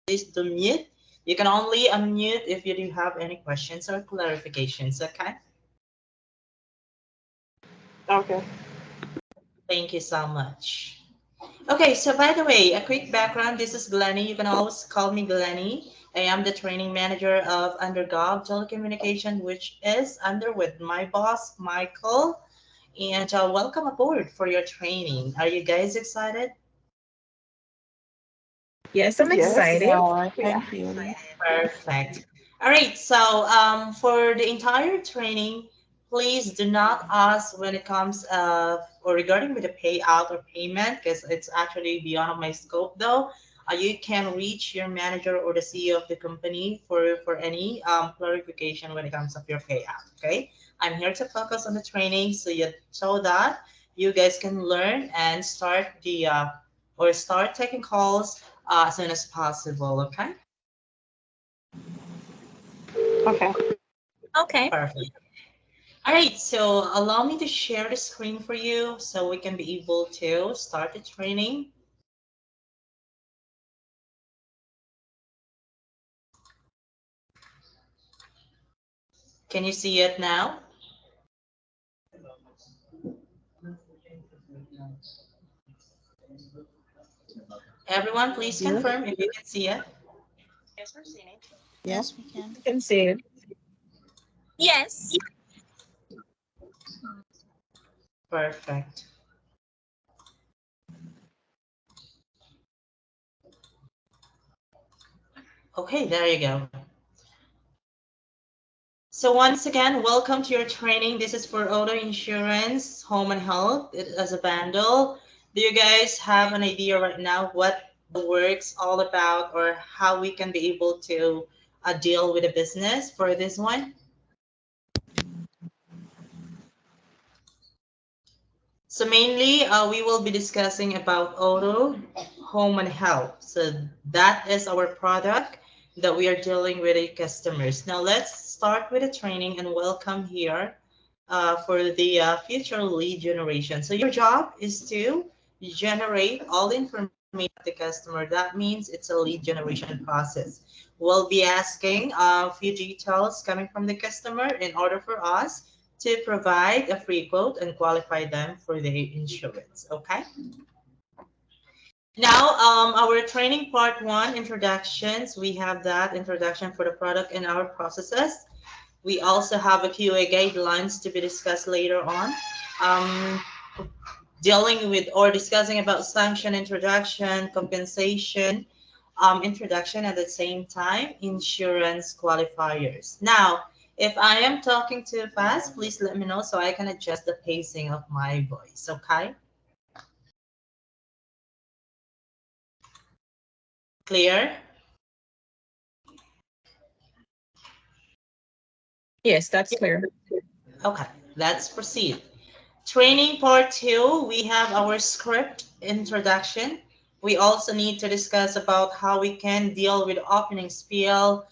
please to mute. You can only unmute if you do have any questions or clarifications, okay? Okay. Thank you so much. Okay, so by the way, a quick background. This is Glenny. You can always call me Glenny. I am the training manager of Undergov Telecommunication, which is under with my boss, Michael. And welcome aboard for your training. Are you guys excited? Yes, I'm Yes, excited. we are. Thank you. Perfect. All right, so for the entire training, please do not ask when it comes or regarding with the payout or payment because it's actually beyond of my scope though. You can reach your manager or the CEO of the company for any clarification when it comes of your payout. Okay, I'm here to focus on the training so that you guys can learn and start the or start taking calls as soon as possible. Okay. Okay. Okay. Perfect. All right, so allow me to share the screen for you so we can be able to start the training. Can you see it now? Everyone, please Yeah. confirm if you can see it. Yes, we can. I can see it. Yes. Perfect. Okay, there you go. So once again, welcome to your training. This is for auto insurance, home and health as a bundle. Do you guys have an idea right now what the work's all about or how we can be able to deal with a business for this one? So mainly, we will be discussing about auto, home, and health. So that is our product that we are dealing with the customers. Now let's start with the training and welcome here for the future lead generation. So your job is to generate all the information of the customer. That means it's a lead generation process. We'll be asking a few details coming from the customer in order for us to provide a free quote and qualify them for the insurance. Okay. Now, our training part one introductions. We have that introduction for the product and our processes. We also have a QA guidelines to be discussed later on. Um, Dealing with or discussing about sanction introduction, compensation, introduction at the same time, insurance qualifiers. Now, if I am talking too fast, please let me know so I can adjust the pacing of my voice, okay? Clear? Yes, that's clear. Okay, let's proceed. Training part two, we have our script introduction. We also need to discuss about how we can deal with opening spiel,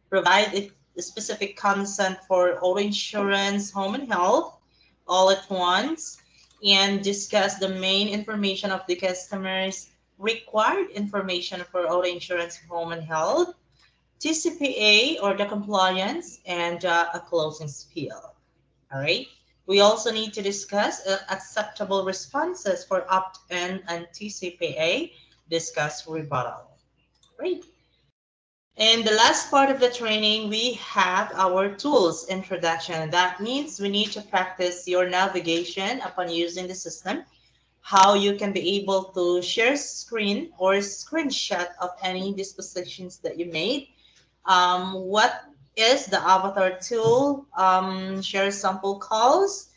provide a specific consent for auto insurance, home and health all at once, and discuss the main information of the customers, required information for auto insurance, home and health, TCPA or the compliance, and a closing spiel. All right. We also need to discuss acceptable responses for opt-in and TCPA, discuss rebuttal. Great. In the last part of the training, we have our tools introduction. That means we need to practice your navigation upon using the system, how you can be able to share screen or screenshot of any dispositions that you made. What is the avatar tool? Share sample calls,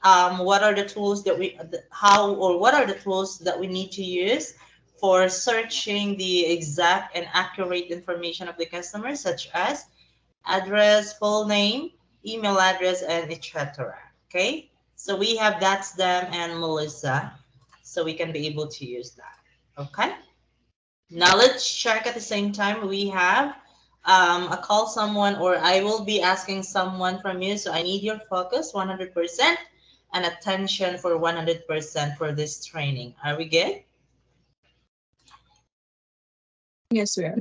what are the tools that how or what are the tools that we need to use for searching the exact and accurate information of the customer, such as address, full name, email address, and etc. Okay, so we have that's them and Melissa, so we can be able to use that. Okay, now let's check at the same time. We have a call someone, or I will be asking someone from you. So I need your focus 100% and attention for 100% for this training. Are we good? Yes, we are.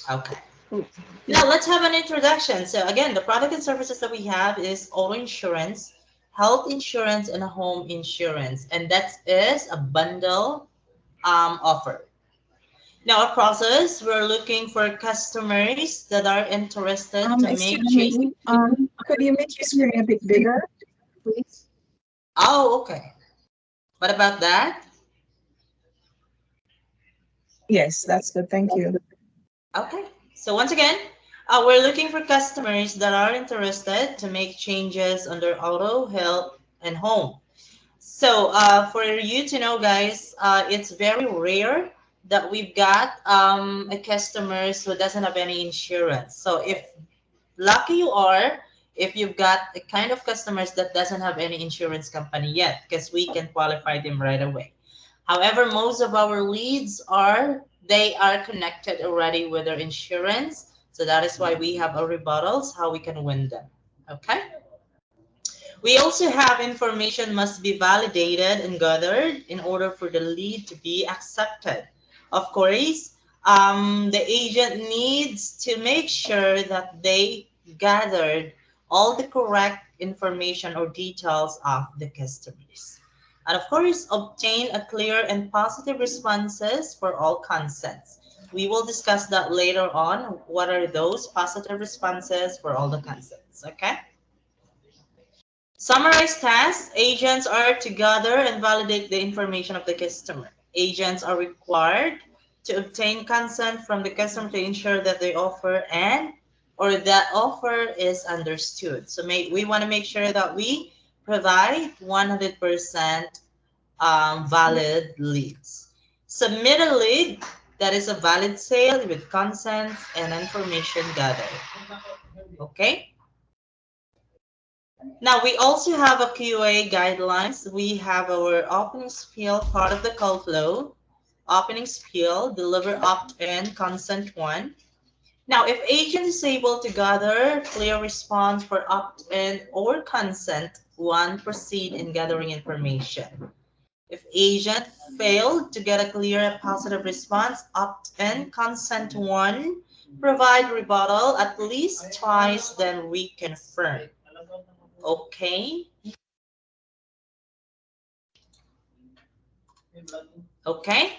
Okay. Now let's have an introduction. So again, the product and services that we have is auto insurance, health insurance, and home insurance, and that is a bundle offer. Now, our process, we're looking for customers that are interested to make Excuse change. me. Could you make your screen a bit bigger, please? Oh, okay. What about that? Yes, that's good. Thank you. Okay. So once again, we're looking for customers that are interested to make changes on their auto, health, and home. So for you to know, guys, it's very rare that we've got a customers who doesn't have any insurance. So if lucky you are, if you've got a kind of customers that doesn't have any insurance company yet, because we can qualify them right away. However, most of our leads are they are connected already with their insurance. So that is why we have our rebuttals, how we can win them. Okay. We also have information must be validated and gathered in order for the lead to be accepted. Of course, the agent needs to make sure that they gathered all the correct information or details of the customers. And of course, obtain a clear and positive responses for all consents. We will discuss that later on. What are those positive responses for all the consents? Okay. Summarize tasks. Agents are to gather and validate the information of the customer. Agents are required to obtain consent from the customer to ensure that they offer and or that offer is understood. So we want to make sure that we provide 100% valid leads. Submit a lead that is a valid sale with consent and information gathered. Okay. Now we also have a QA guidelines. We have our opening spiel part of the call flow, opening spiel, deliver opt-in, consent one. Now if agent is able to gather clear response for opt-in or consent one, proceed in gathering information. If agent failed to get a clear positive response, opt-in, consent one, provide rebuttal at least twice, then reconfirm. Okay. Okay.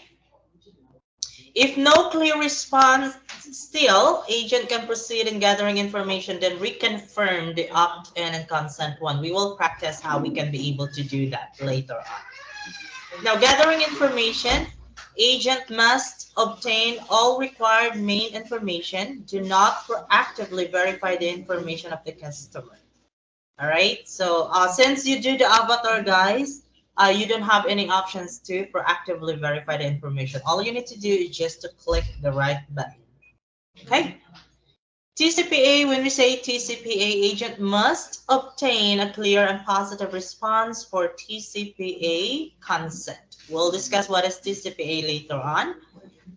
If no clear response still, agent can proceed in gathering information, then reconfirm the opt-in and consent one. We will practice how we can be able to do that later on. Now, gathering information, agent must obtain all required main information. Do not proactively verify the information of the customer. All right. So since you do the avatar, guys, you don't have any options to proactively verify the information. All you need to do is just to click the right button. Okay. TCPA, when we say TCPA, agent must obtain a clear and positive response for TCPA consent. We'll discuss what is TCPA later on.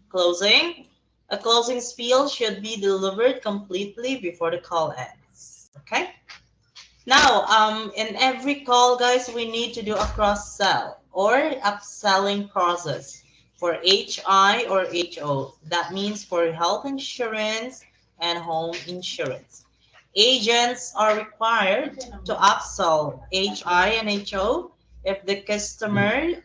Closing. A closing spiel should be delivered completely before the call ends. Okay. Now, in every call, guys, we need to do a cross-sell or upselling process for HI or HO. That means for health insurance and home insurance. Agents are required to upsell HI and HO. If the customer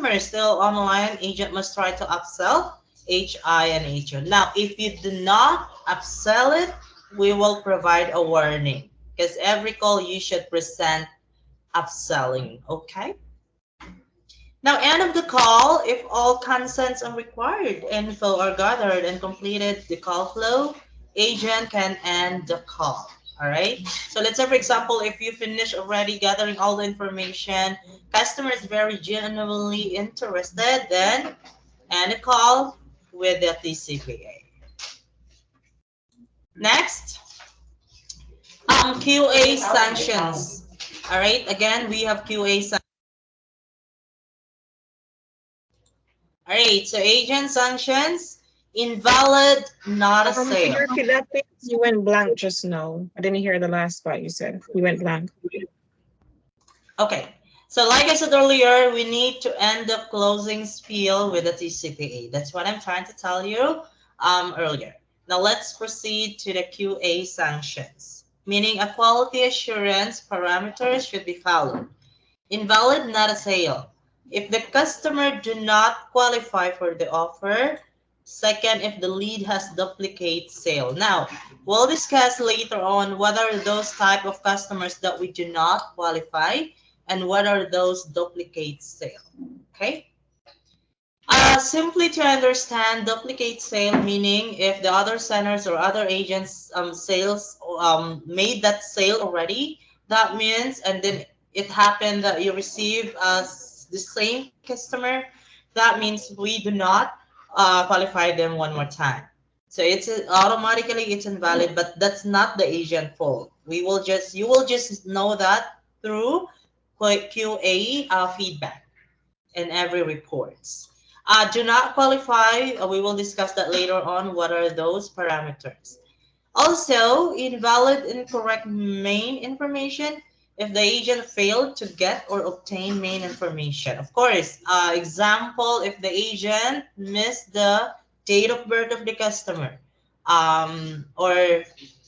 is still online, agent must try to upsell HI and HO. Now, if you do not upsell it, we will provide a warning because every call you should present upselling. Okay. Now, end of the call, if all consents and required info are gathered and completed the call flow, agent can end the call. All right. So let's say, for example, if you finish already gathering all the information, customer is very genuinely interested, then end the call with the TCPA. Next, QA sanctions. All right. Again, we have QA sanctions. All right, so agent sanctions, invalid, not a Can you sale. repeat that, please? You went blank just now. I didn't hear the last part you said. You went blank. Okay, So like I said earlier, we need to end the closing spiel with the TCPA. That's what I'm trying to tell you earlier. Now let's proceed to the QA sanctions, meaning a quality assurance parameters should be followed. Invalid, not a sale. If the customer do not qualify for the offer. Second, if the lead has duplicate sale. Now, we'll discuss later on what are those type of customers that we do not qualify and what are those duplicate sale. Okay? Simply to understand duplicate sale, meaning if the other centers or other agents sales made that sale already, that means, and then it happened that you receive the same customer, that means we do not qualify them one more time. So it's automatically it's invalid, but that's not the agent fault. You will just know that through QA feedback in every reports. Do not qualify. We will discuss that later on. What are those parameters? Also, invalid, incorrect main information. If the agent failed to get or obtain main information. Of course, example, if the agent missed the date of birth of the customer, or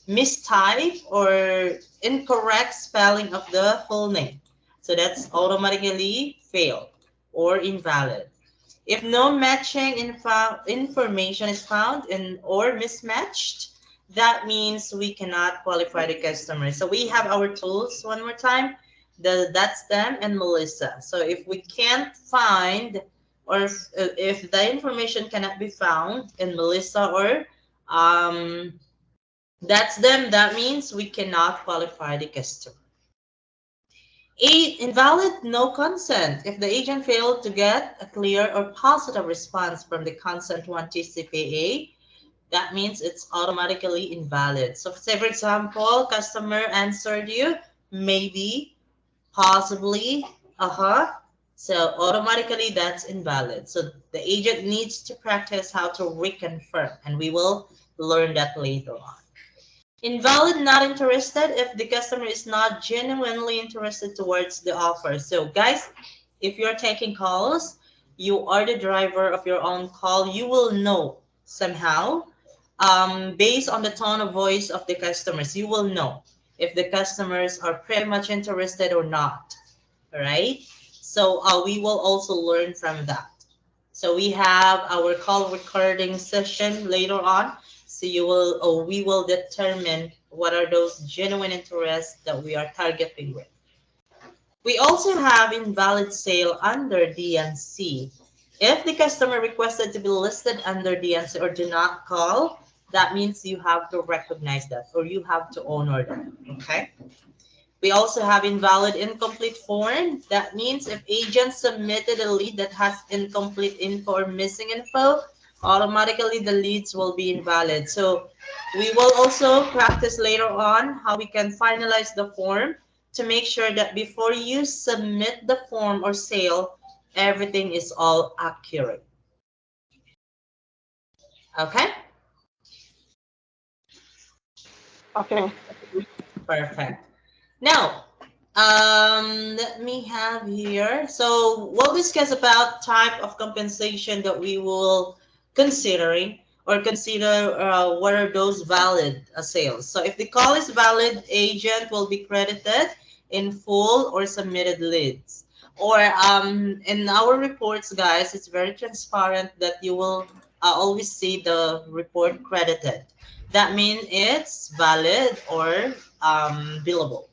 mistype or incorrect spelling of the full name. So that's automatically failed or invalid. If no matching information is found in or mismatched, that means we cannot qualify the customer. So we have our tools one more time. That's them and Melissa. So if we can't find or if the information cannot be found in Melissa or that's them, that means we cannot qualify the customer. 8. Invalid, no consent. If the agent failed to get a clear or positive response from the consent 1 TCPA, that means it's automatically invalid. So say for example, customer answered you, maybe, possibly, so automatically that's invalid. So the agent needs to practice how to reconfirm, and we will learn that later on. Invalid, not interested if the customer is not genuinely interested towards the offer. So guys, if you're taking calls, you are the driver of your own call, you will know somehow, based on the tone of voice of the customers, you will know if the customers are pretty much interested or not. All right. So we will also learn from that. So we have our call recording session later on. So you will, or we will determine what are those genuine interests that we are targeting with. We also have invalid sale under DNC. If the customer requested to be listed under DNC or do not call, that means you have to recognize that or you have to honor that. Okay. We also have invalid incomplete form. That means if agent submitted a lead that has incomplete info or missing info, automatically the leads will be invalid. So we will also practice later on how we can finalize the form to make sure that before you submit the form or sale, everything is all accurate. Okay? Okay. Perfect. Now, let me have here. So we'll discuss about type of compensation that we will considering or consider what are those valid sales. So if the call is valid, agent will be credited in full or submitted leads. Or in our reports, guys, it's very transparent that you will always see the report credited. That means it's valid or billable.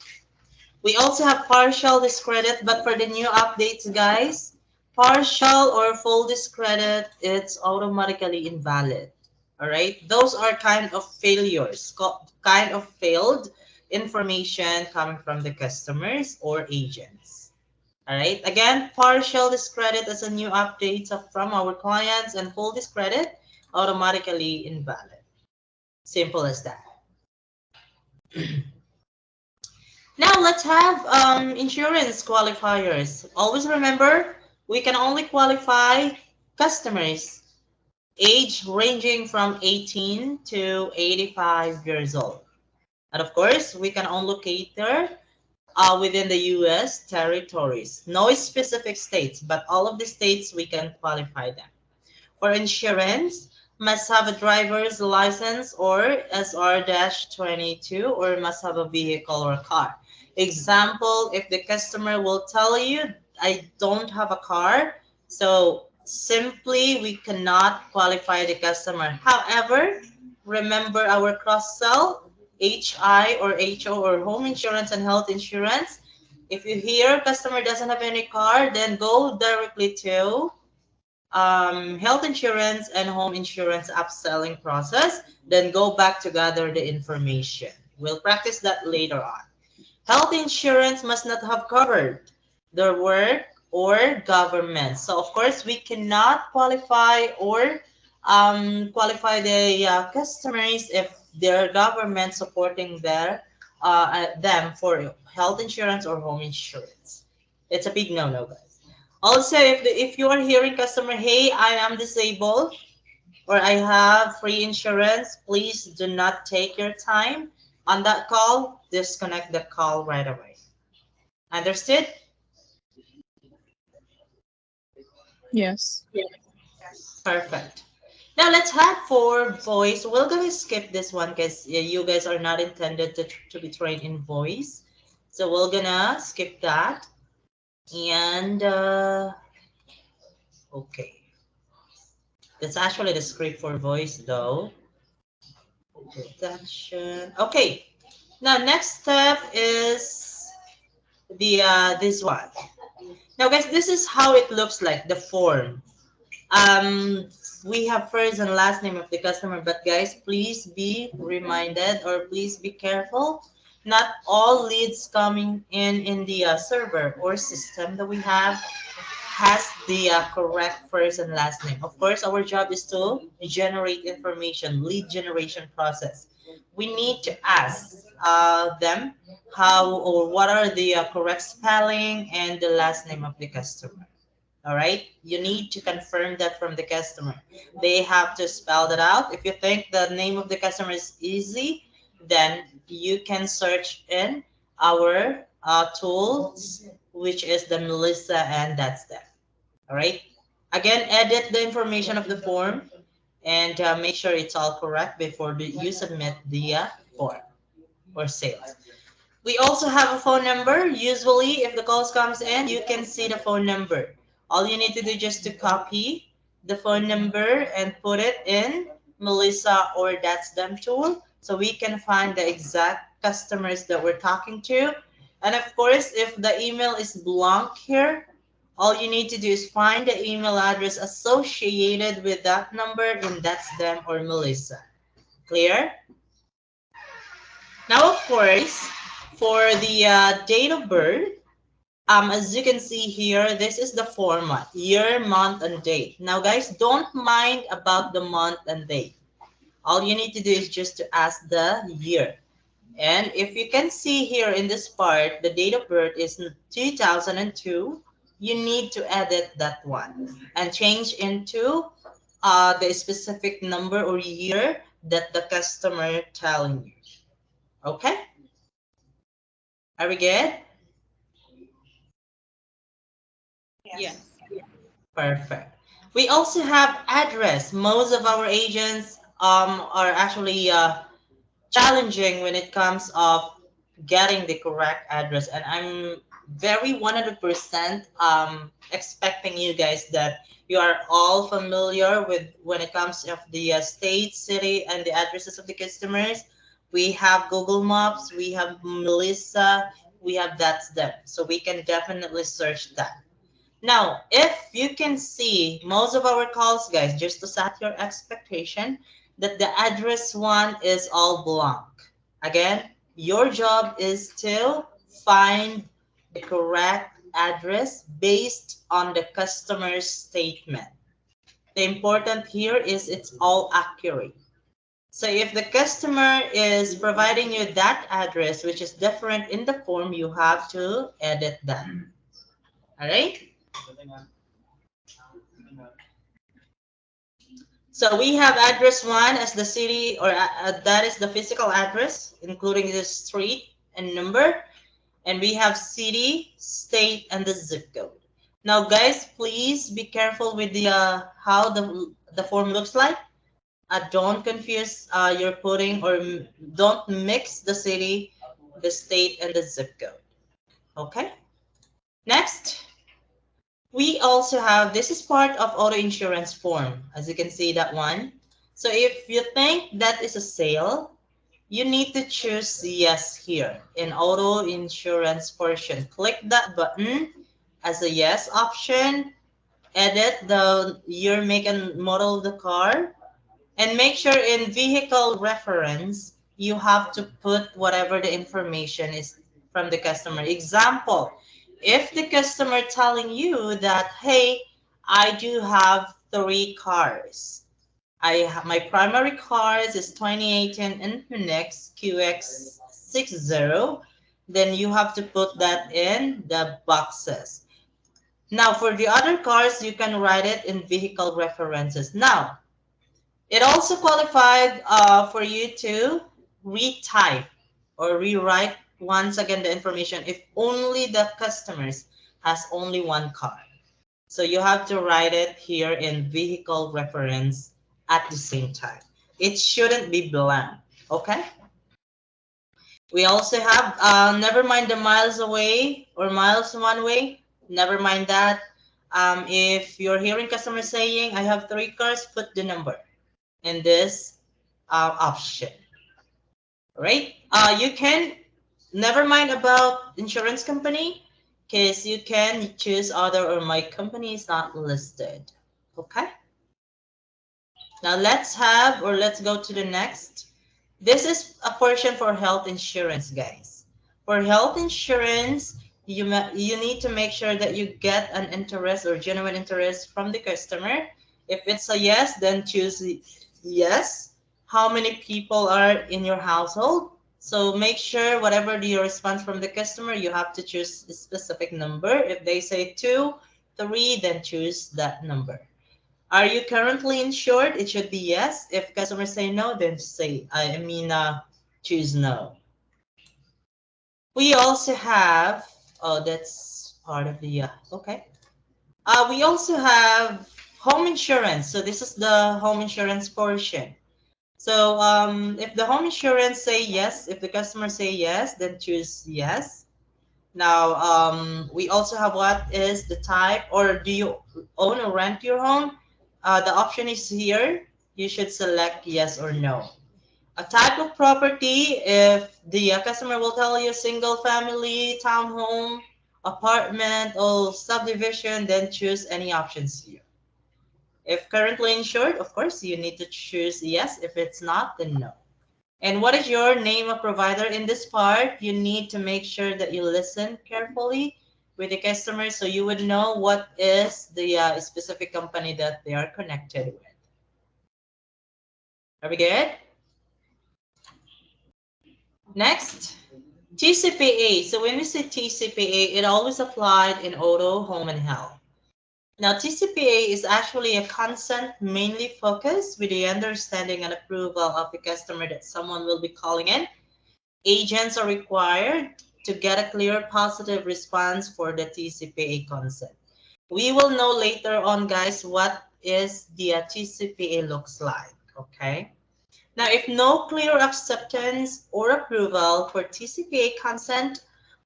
We also have partial discredit, but for the new updates, guys, partial or full discredit, it's automatically invalid. All right, those are kind of failures, kind of failed information coming from the customers or agents. All right, again, partial discredit is a new update from our clients, and full discredit automatically invalid. Simple as that. Now let's have insurance qualifiers. Always remember, we can only qualify customers age ranging from 18 to 85 years old. And of course, we can only cater within the U.S. territories. No specific states, but all of the states we can qualify them. For insurance, must have a driver's license or SR-22 or must have a vehicle or car. Example, if the customer will tell you, I don't have a car, so simply we cannot qualify the customer. However, remember our cross-sell, HI or HO or home insurance and health insurance. If you hear customer doesn't have any car, then go directly to health insurance and home insurance upselling process, then go back to gather the information. We'll practice that later on. Health insurance must not have covered their work or government. So of course we cannot qualify or qualify the customers if their government supporting them for health insurance or home insurance. It's a big no-no, guys. Also, if you are hearing customer, hey, I am disabled or I have free insurance, please do not take your time on that call. Disconnect the call right away. Understood? Yes. Perfect. Now let's have for voice. We're gonna skip this one because you guys are not intended to be trained in voice. So we're gonna skip that. And okay, that's actually the script for voice though. Production. Okay. Now next step is the this one. Now guys, this is how it looks like, the form. Um, we have first and last name of the customer, but guys, please be reminded or please be careful. Not all leads coming in the server or system that we have has the correct first and last name. Of course, our job is to generate information, lead generation process. We need to ask them how or what are the correct spelling and the last name of the customer. All right, you need to confirm that from the customer. They have to spell that out. If you think the name of the customer is easy, then you can search in our tools, which is the Melissa, and that's them. All right. Again, edit the information of the form and make sure it's all correct before you submit the form or sales. We also have a phone number. Usually, if the calls comes in, you can see the phone number. All you need to do just to copy the phone number and put it in Melissa or That's Them tool so we can find the exact customers that we're talking to. And of course, if the email is blank here, all you need to do is find the email address associated with that number in That's Them or Melissa. Clear? Now, of course, for the date of birth, as you can see here, this is the format, year, month, and date. Now, guys, don't mind about the month and date. All you need to do is just to ask the year. And if you can see here in this part, the date of birth is 2002, you need to edit that one and change into the specific number or year that the customer telling you. Okay? Are we good? Yes. Perfect. We also have address. Most of our agents are actually challenging when it comes of getting the correct address. And I'm very 100% expecting you guys that you are all familiar with when it comes of the state, city, and the addresses of the customers. We have Google Maps, we have Melissa, we have That's Them. So we can definitely search that. Now, if you can see most of our calls, guys, just to set your expectation that the address one is all blank. Again, your job is to find the correct address based on the customer's statement. The important here is it's all accurate. So if the customer is providing you that address, which is different in the form, you have to edit that. All right? So we have address one as the city, or that is the physical address, including the street and number. And we have city, state, and the zip code. Now, guys, please be careful with the how the form looks like. Don't confuse your putting or don't mix the city, the state, and the zip code. Okay. Next, we also have, this is part of auto insurance form, as you can see that one. So if you think that is a sale, you need to choose yes here in auto insurance portion. Click that button as a yes option, edit the year, make, and model of the car, and make sure in vehicle reference, you have to put whatever the information is from the customer. Example, if the customer telling you that, hey, I do have 3 cars. My primary cars is 2018 Infinix QX60. Then you have to put that in the boxes. Now for the other cars, you can write it in vehicle references. Now, it also qualified for you to retype or rewrite once again the information if only the customers has only 1 car. So you have to write it here in vehicle reference at the same time. It shouldn't be blank, okay? We also have, never mind the miles away or miles one way, never mind that. If you're hearing customers saying, I have 3 cars, put the number in this option, right? You can never mind about insurance company because you can choose other or my company is not listed. Okay. Now let's go to the next. This is a portion for health insurance, guys. For health insurance, you need to make sure that you get an interest or genuine interest from the customer. If it's a yes, then choose yes. How many people are in your household? So make sure whatever your response from the customer, you have to choose a specific number. If they say 2, 3, then choose that number. Are you currently insured? It should be yes. If customers say no, then choose no. We also have, oh, that's part of the, okay. We also have home insurance. So this is the home insurance portion. So if the home insurance say yes, if the customer say yes, then choose yes. Now, we also have what is the type, or do you own or rent your home? The option is here. You should select yes or no. A type of property, if the customer will tell you single family, townhome, apartment, or subdivision, then choose any options here. If currently insured, of course, you need to choose yes. If it's not, then no. And what is your name of provider in this part? You need to make sure that you listen carefully with the customer so you would know what is the specific company that they are connected with. Are we good? Next, TCPA. So when we say TCPA, it always applied in auto, home, and health. Now, TCPA is actually a consent mainly focused with the understanding and approval of the customer that someone will be calling in. Agents are required to get a clear positive response for the TCPA consent. We will know later on, guys, what is the TCPA looks like, okay? Now, if no clear acceptance or approval for TCPA consent,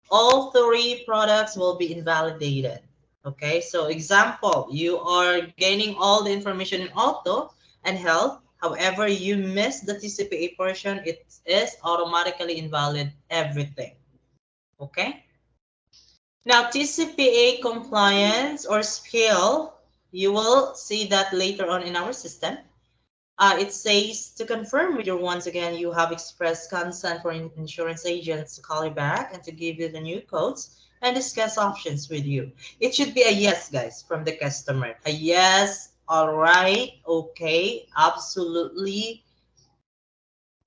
all 3 products will be invalidated. Okay, so example, you are gaining all the information in auto and health. However, you miss the TCPA portion, it is automatically invalid everything. Okay. Now, TCPA compliance or skill, you will see that later on in our system. It says to confirm with you once again, you have expressed consent for insurance agents to call you back and to give you the new codes and discuss options with you. It should be a yes, guys, from the customer. A yes, all right, okay, absolutely,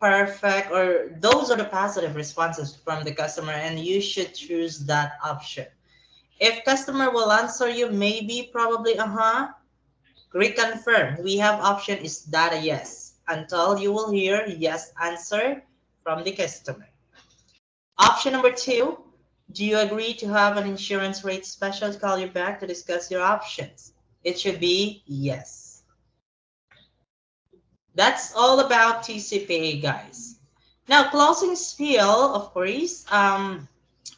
perfect, or those are the positive responses from the customer, and you should choose that option. If customer will answer you, maybe, probably, reconfirm. We have option is that a yes until you will hear yes answer from the customer. Option number 2, Do you agree to have an insurance rate specialist call you back to discuss your options? It should be yes. That's all about TCPA, guys. Now, closing spiel, of course,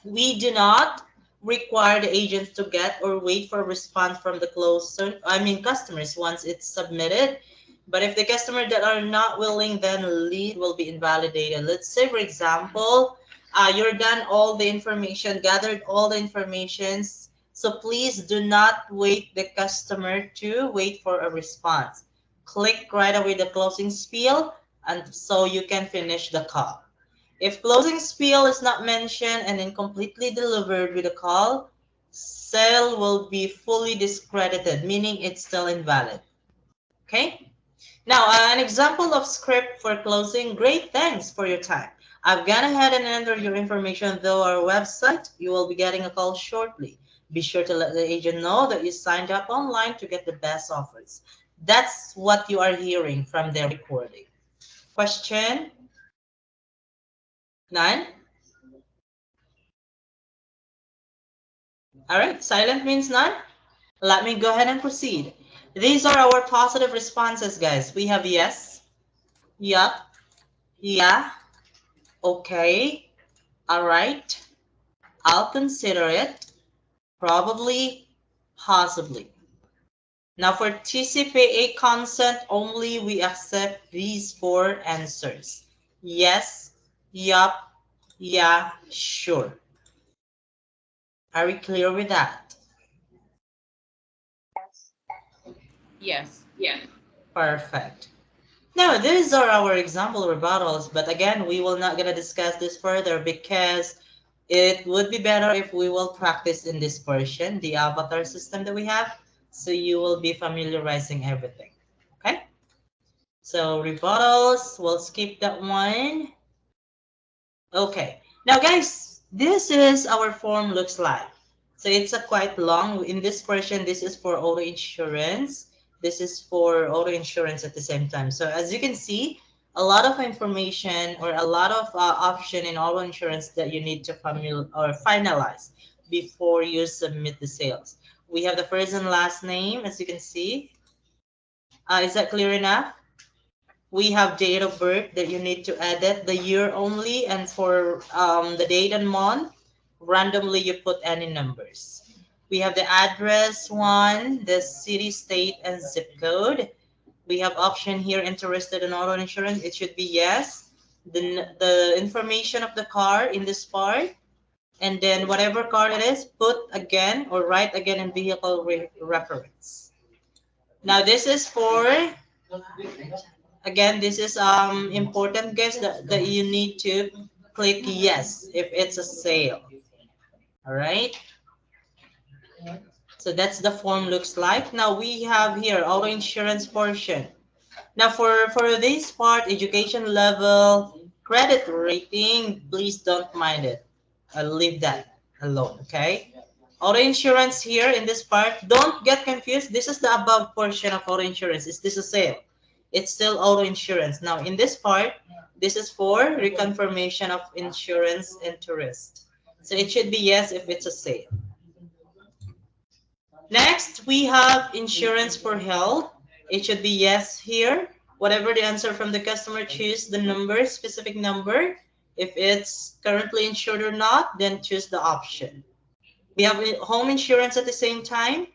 we do not require the agents to get or wait for a response from the customers once it's submitted. But if the customer that are not willing, then lead will be invalidated. Let's say, for example, you're done all the information, gathered all the informations. So please do not wait the customer to wait for a response. Click right away the closing spiel, and so you can finish the call. If closing spiel is not mentioned and incompletely delivered with a call, sale will be fully discredited, meaning it's still invalid. Okay? Now, an example of script for closing. Great, thanks for your time. I've gone ahead and entered your information through our website. You will be getting a call shortly. Be sure to let the agent know that you signed up online to get the best offers. That's what you are hearing from their recording. Question? None? All right, silent means none. Let me go ahead and proceed. These are our positive responses, guys. We have yes, yup, yeah, okay, all right, I'll consider it, probably, possibly. Now for TCPA consent only, we accept these four answers. Yes, yup, yeah, sure. Are we clear with that? Yes. Perfect. Now, these are our example rebuttals, but again, we will not gonna discuss this further because it would be better if we will practice in this portion, the avatar system that we have, so you will be familiarizing everything. Okay? So rebuttals, we'll skip that one. Okay. Now, guys, this is our form looks like. So it's a quite long. In this portion, this is for auto insurance. This is for auto insurance at the same time. So as you can see, a lot of information or a lot of option in auto insurance that you need to finalize before you submit the sales. We have the first and last name, as you can see. Is that clear enough? We have date of birth that you need to edit the year only, and for the date and month, randomly you put any numbers. We have the address one, the city, state, and zip code. We have option here, interested in auto insurance. It should be yes. The information of the car in this part, and then whatever car it is, put again or write again in vehicle reference. Now this is for, again, this is important, guys, that you need to click yes if it's a sale. All right. So that's the form looks like. Now we have here auto insurance portion. Now for this part, education level, credit rating, please don't mind it. I'll leave that alone, okay? Auto insurance here in this part, don't get confused. This is the above portion of auto insurance. Is this a sale? It's still auto insurance. Now in this part, this is for reconfirmation of insurance interest. So it should be yes if it's a sale. Next, we have insurance for health. It should be yes here. Whatever the answer from the customer, choose the number, specific number. If it's currently insured or not, then choose the option. We have home insurance at the same time.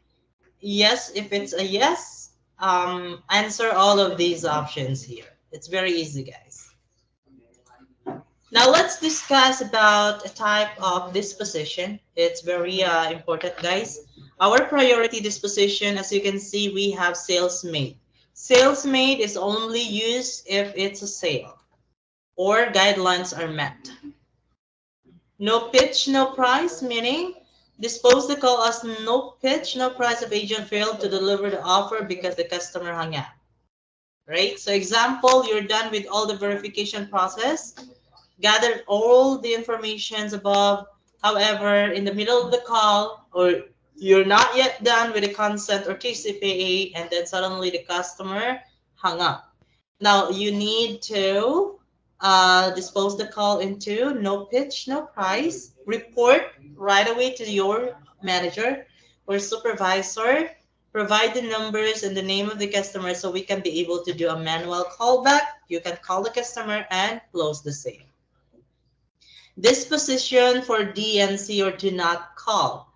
Yes, if it's a yes, answer all of these options here. It's very easy, guys. Now let's discuss about a type of disposition. It's very important, guys. Our priority disposition, as you can see, we have sales made. Sales made is only used if it's a sale or guidelines are met. No pitch, no price, meaning dispose the call as no pitch, no price if agent failed to deliver the offer because the customer hung up. Right? So example, you're done with all the verification process, gathered all the informations above. However, in the middle of the call, or you're not yet done with the consent or TCPA, and then suddenly the customer hung up. Now you need to dispose the call into no pitch, no price, report right away to your manager or supervisor, provide the numbers and the name of the customer so we can be able to do a manual callback. You can call the customer and close the sale. This position for DNC or do not call.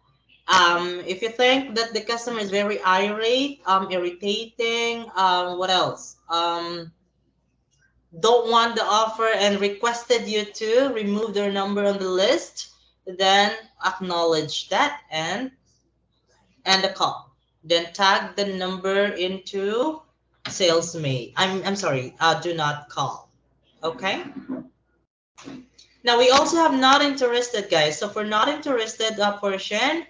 If you think that the customer is very irate, irritating, what else? Don't want the offer and requested you to remove their number on the list, then acknowledge that and end the call. Then tag the number into sales made. I'm sorry, do not call. Okay. Now we also have not interested, guys. So for not interested portion,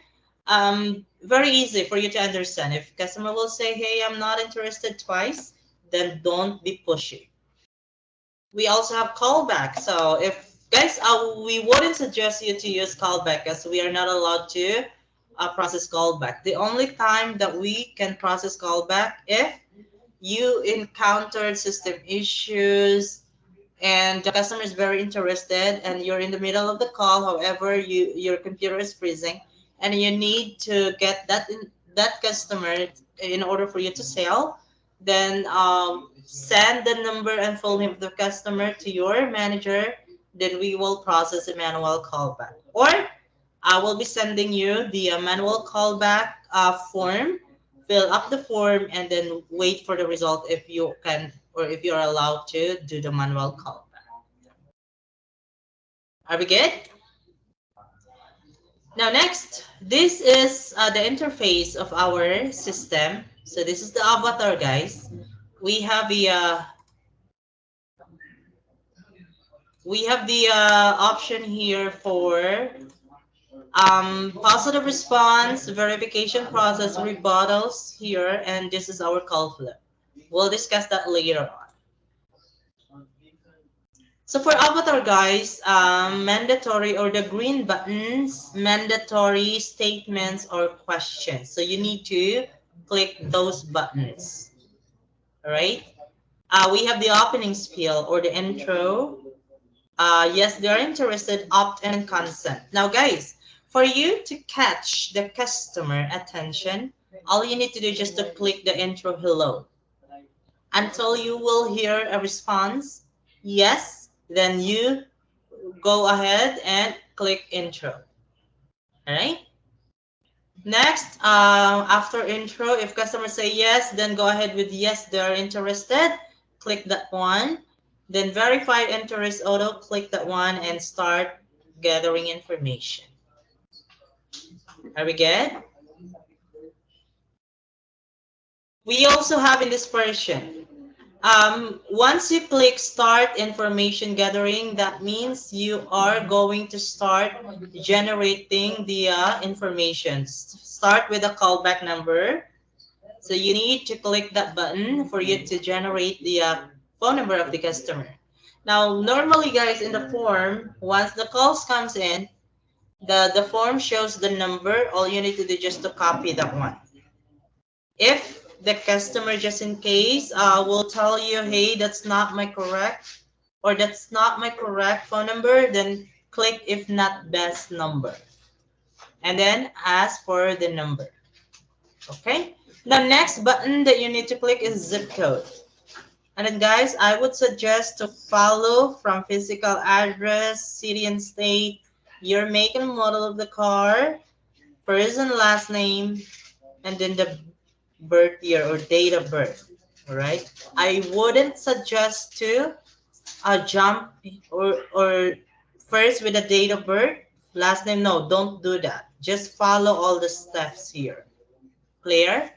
very easy for you to understand. If customer will say, "Hey, I'm not interested" twice, then don't be pushy. We also have callback. So if guys, we wouldn't suggest you to use callback as we are not allowed to process callback. The only time that we can process callback if you encountered system issues and the customer is very interested and you're in the middle of the call, however your computer is freezing and you need to get that customer in order for you to sell, then send the number and full name of the customer to your manager, then we will process a manual callback, or I will be sending you the manual callback form. Fill up the form and then wait for the result if you can or if you're allowed to do the manual callback. Are we good? Now next, this is the interface of our system. So this is the avatar, guys. We have the option here for positive response, verification process, rebuttals here, and this is our call flow. We'll discuss that later on. So for avatar, guys, mandatory or the green buttons, mandatory statements or questions. So you need to click those buttons. All right. We have the opening spiel or the intro. Yes, they are interested, opt in and consent. Now, guys, for you to catch the customer attention, all you need to do is just to click the intro hello until you will hear a response. Yes, then you go ahead and click intro. All right. Next, after intro, if customers say yes, then go ahead with yes, they're interested. Click that one. Then verify interest auto, click that one and start gathering information. Are we good? We also have in this version. Once you click start information gathering, that means you are going to start generating the information. Start with a callback number. So you need to click that button for you to generate the phone number of the customer. Now, normally, guys, in the form, once the calls comes in, the form shows the number. All you need to do is just to copy that one. If the customer, just in case, will tell you, hey, that's not my correct, or that's not my correct phone number, then click if not best number. And then ask for the number. Okay? The next button that you need to click is zip code. And then guys, I would suggest to follow from physical address, city and state, your make and model of the car, first and last name, and then the birth year or date of birth. All right. I wouldn't suggest to jump or first with the date of birth, last name. No, don't do that. Just follow all the steps here. Clear?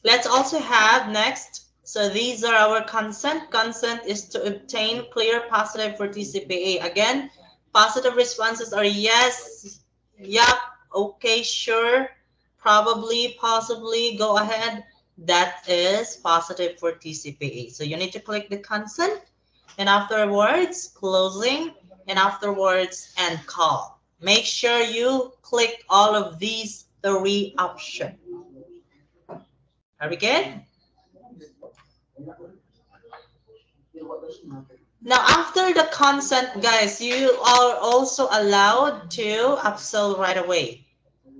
Let's also have next. So these are our consent. Consent is to obtain clear positive for TCPA. Again, positive responses are yes, yep, okay, sure, probably, possibly, go ahead. That is positive for TCPA. So you need to click the consent and afterwards closing and afterwards end call. Make sure you click all of these three options. Are we good? Now, after the consent, guys, you are also allowed to upsell right away.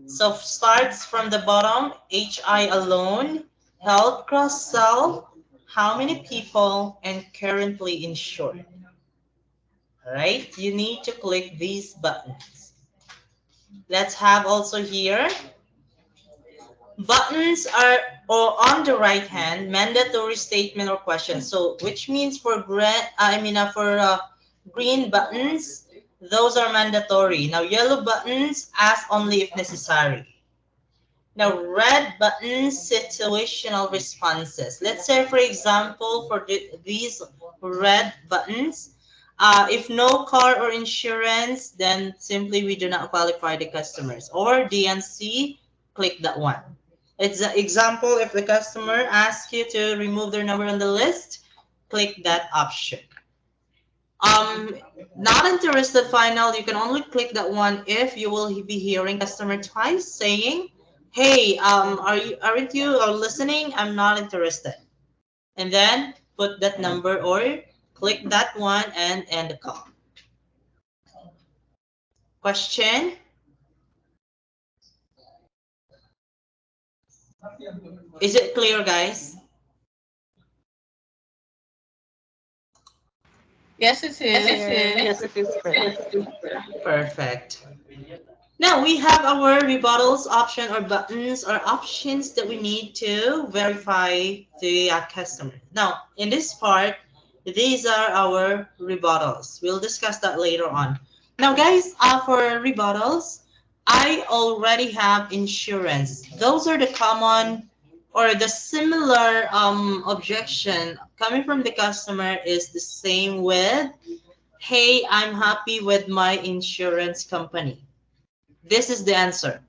So starts from the bottom, HI alone, health cross sell, how many people, and currently insured. All right, you need to click these buttons. Let's have also here buttons are or on the right hand mandatory statement or question. So which means for green buttons, those are mandatory. Now yellow buttons ask only if necessary. Now red buttons situational responses. Let's say for example for these red buttons, if no car or insurance, then simply we do not qualify the customers. Or DNC, click that one. It's an example if the customer asks you to remove their number on the list, click that option. Um, Not interested final, you can only click that one if you will be hearing customer twice saying, hey, aren't you listening? I'm not interested. And then put that number or click that one and end the call. Question? Is it clear, guys? Yes, it is. Yes, it is correct. Perfect. Now we have our rebuttals option or buttons or options that we need to verify the customer. Now, in this part, these are our rebuttals. We'll discuss that later on. Now, guys, for rebuttals, I already have insurance. Those are the common or the similar objection coming from the customer is the same with, hey, I'm happy with my insurance company. This is the answer.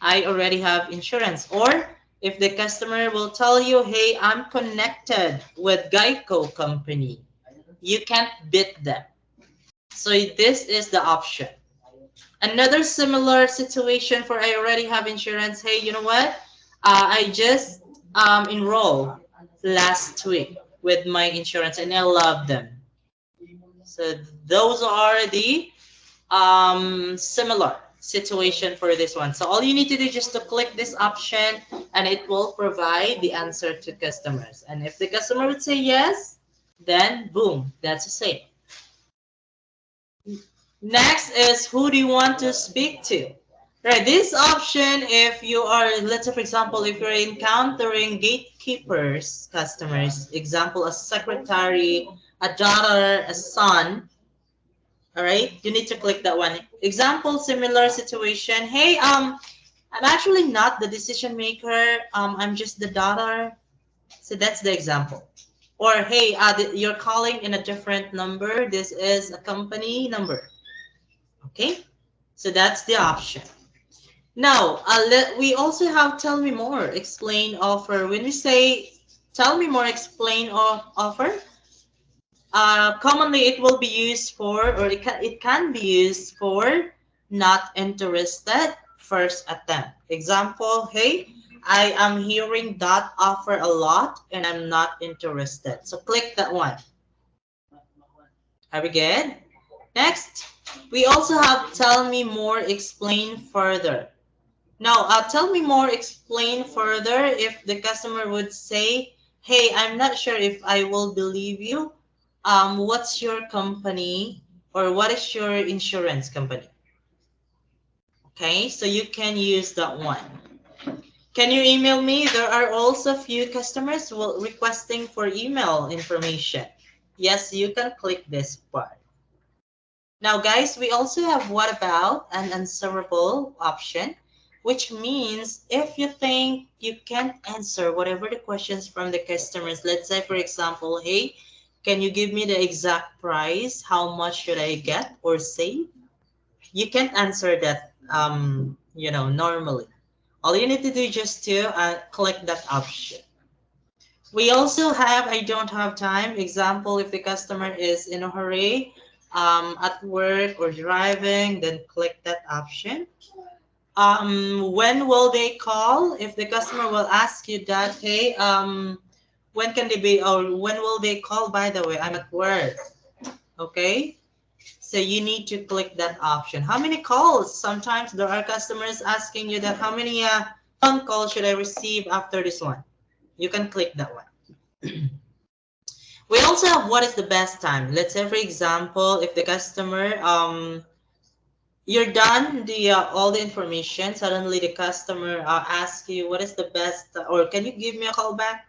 I already have insurance. Or if the customer will tell you, hey, I'm connected with Geico company, you can't beat them. So this is the option. Another similar situation for I already have insurance. Hey, you know what? I just enrolled last week with my insurance and I love them. So those are the similar situation for this one. So all you need to do is just to click this option and it will provide the answer to customers. And if the customer would say yes, then boom, that's a sale. Next is who do you want to speak to? Right, this option, if you are, let's say for example, if you're encountering gatekeepers, customers, example, a secretary, a daughter, a son, all right, you need to click that one. Example, similar situation. Hey, I'm actually not the decision maker. I'm just the daughter. So that's the example. Or hey, you're calling in a different number. This is a company number. Okay, so that's the option. Now, we also have tell me more, explain, offer. When we say tell me more, explain, offer, commonly it will be used for, or it can be used for not interested, first attempt. Example, hey, I am hearing that offer a lot and I'm not interested. So click that one. Are we good? Next, we also have tell me more, explain further. Now, tell me more, explain further if the customer would say, hey, I'm not sure if I will believe you. What's your company or what is your insurance company? Okay, so you can use that one. Can you email me? There are also few customers requesting for email information. Yes, you can click this part. Now, guys, we also have what about an answerable option, which means if you think you can't answer whatever the questions from the customers, let's say, for example, hey, can you give me the exact price? How much should I get or save? You can't answer that, normally. All you need to do is just to click that option. We also have I don't have time. Example, if the customer is in a hurry, at work or driving, then click that option. When will they call? If the customer will ask you that, hey, When can they be, or when will they call? By the way, I'm at work. Okay. So you need to click that option. How many calls? Sometimes there are customers asking you that how many phone calls should I receive after this one? You can click that one. We also have what is the best time. Let's say, for example, if the customer you're done the all the information, suddenly the customer asks you what is the best, or can you give me a call back?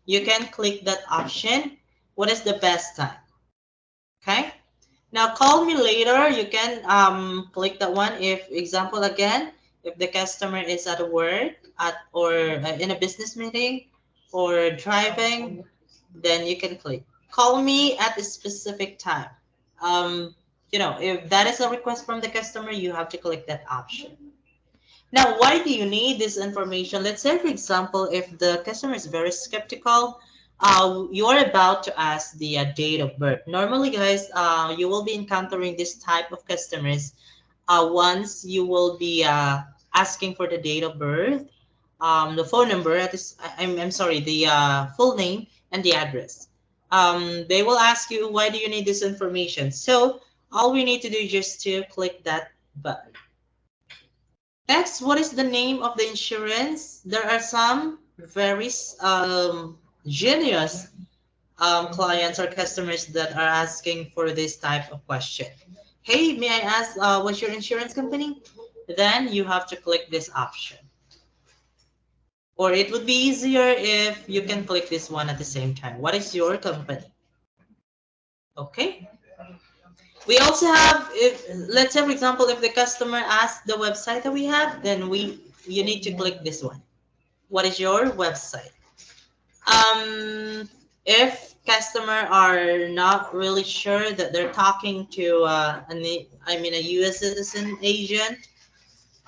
You can click that option. What is the best time? Okay. Now call me later. You can click that one. If example again, if the customer is at work at or in a business meeting or driving, then you can click call me at a specific time. If that is a request from the customer, you have to click that option. Now, why do you need this information? Let's say, for example, if the customer is very skeptical, you're about to ask the date of birth. Normally, guys, you will be encountering this type of customers once you will be asking for the date of birth, the phone number, I'm sorry, the full name and the address. They will ask you, why do you need this information? So all we need to do is just to click that button. Next, what is the name of the insurance? There are some very genius clients or customers that are asking for this type of question. Hey, may I ask what's your insurance company? Then you have to click this option. Or it would be easier if you can click this one at the same time. What is your company? Okay. We also have, if let's say for example, if the customer asks the website that we have, then you need to click this one. What is your website? If customer are not really sure that they're talking to a U.S. citizen agent,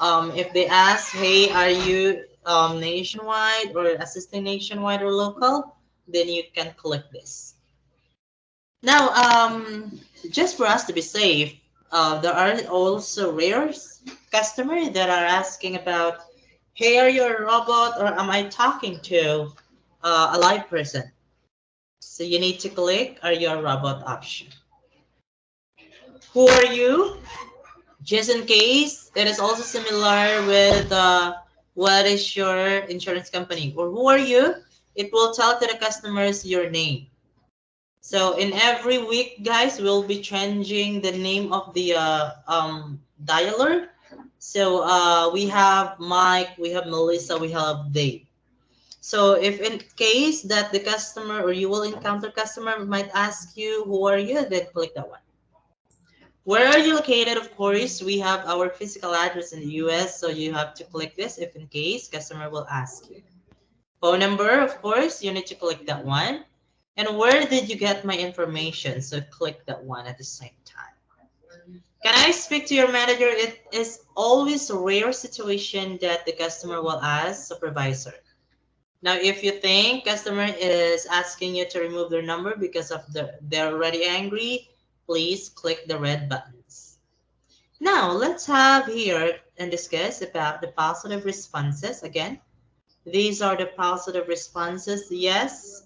if they ask, hey, are you nationwide or assisting nationwide or local, then you can click this. Now, just for us to be safe, there are also rare customers that are asking about, hey, are you a robot or am I talking to a live person? So you need to click are you a robot option. Who are you? Just in case, it is also similar with what is your insurance company or who are you? It will tell to the customers your name. So in every week, guys, we'll be changing the name of the dialer. So we have Mike, we have Melissa, we have Dave. So if in case that the customer or you will encounter customer might ask you, who are you? Then click that one. Where are you located? Of course, we have our physical address in the US, so you have to click this if in case customer will ask you. Phone number, of course, you need to click that one. And where did you get my information? So click that one at the same time. Can I speak to your manager? It is always a rare situation that the customer will ask supervisor. Now, if you think customer is asking you to remove their number because of they're already angry, please click the red buttons. Now, let's have here and discuss about the positive responses. Again, these are the positive responses. Yes.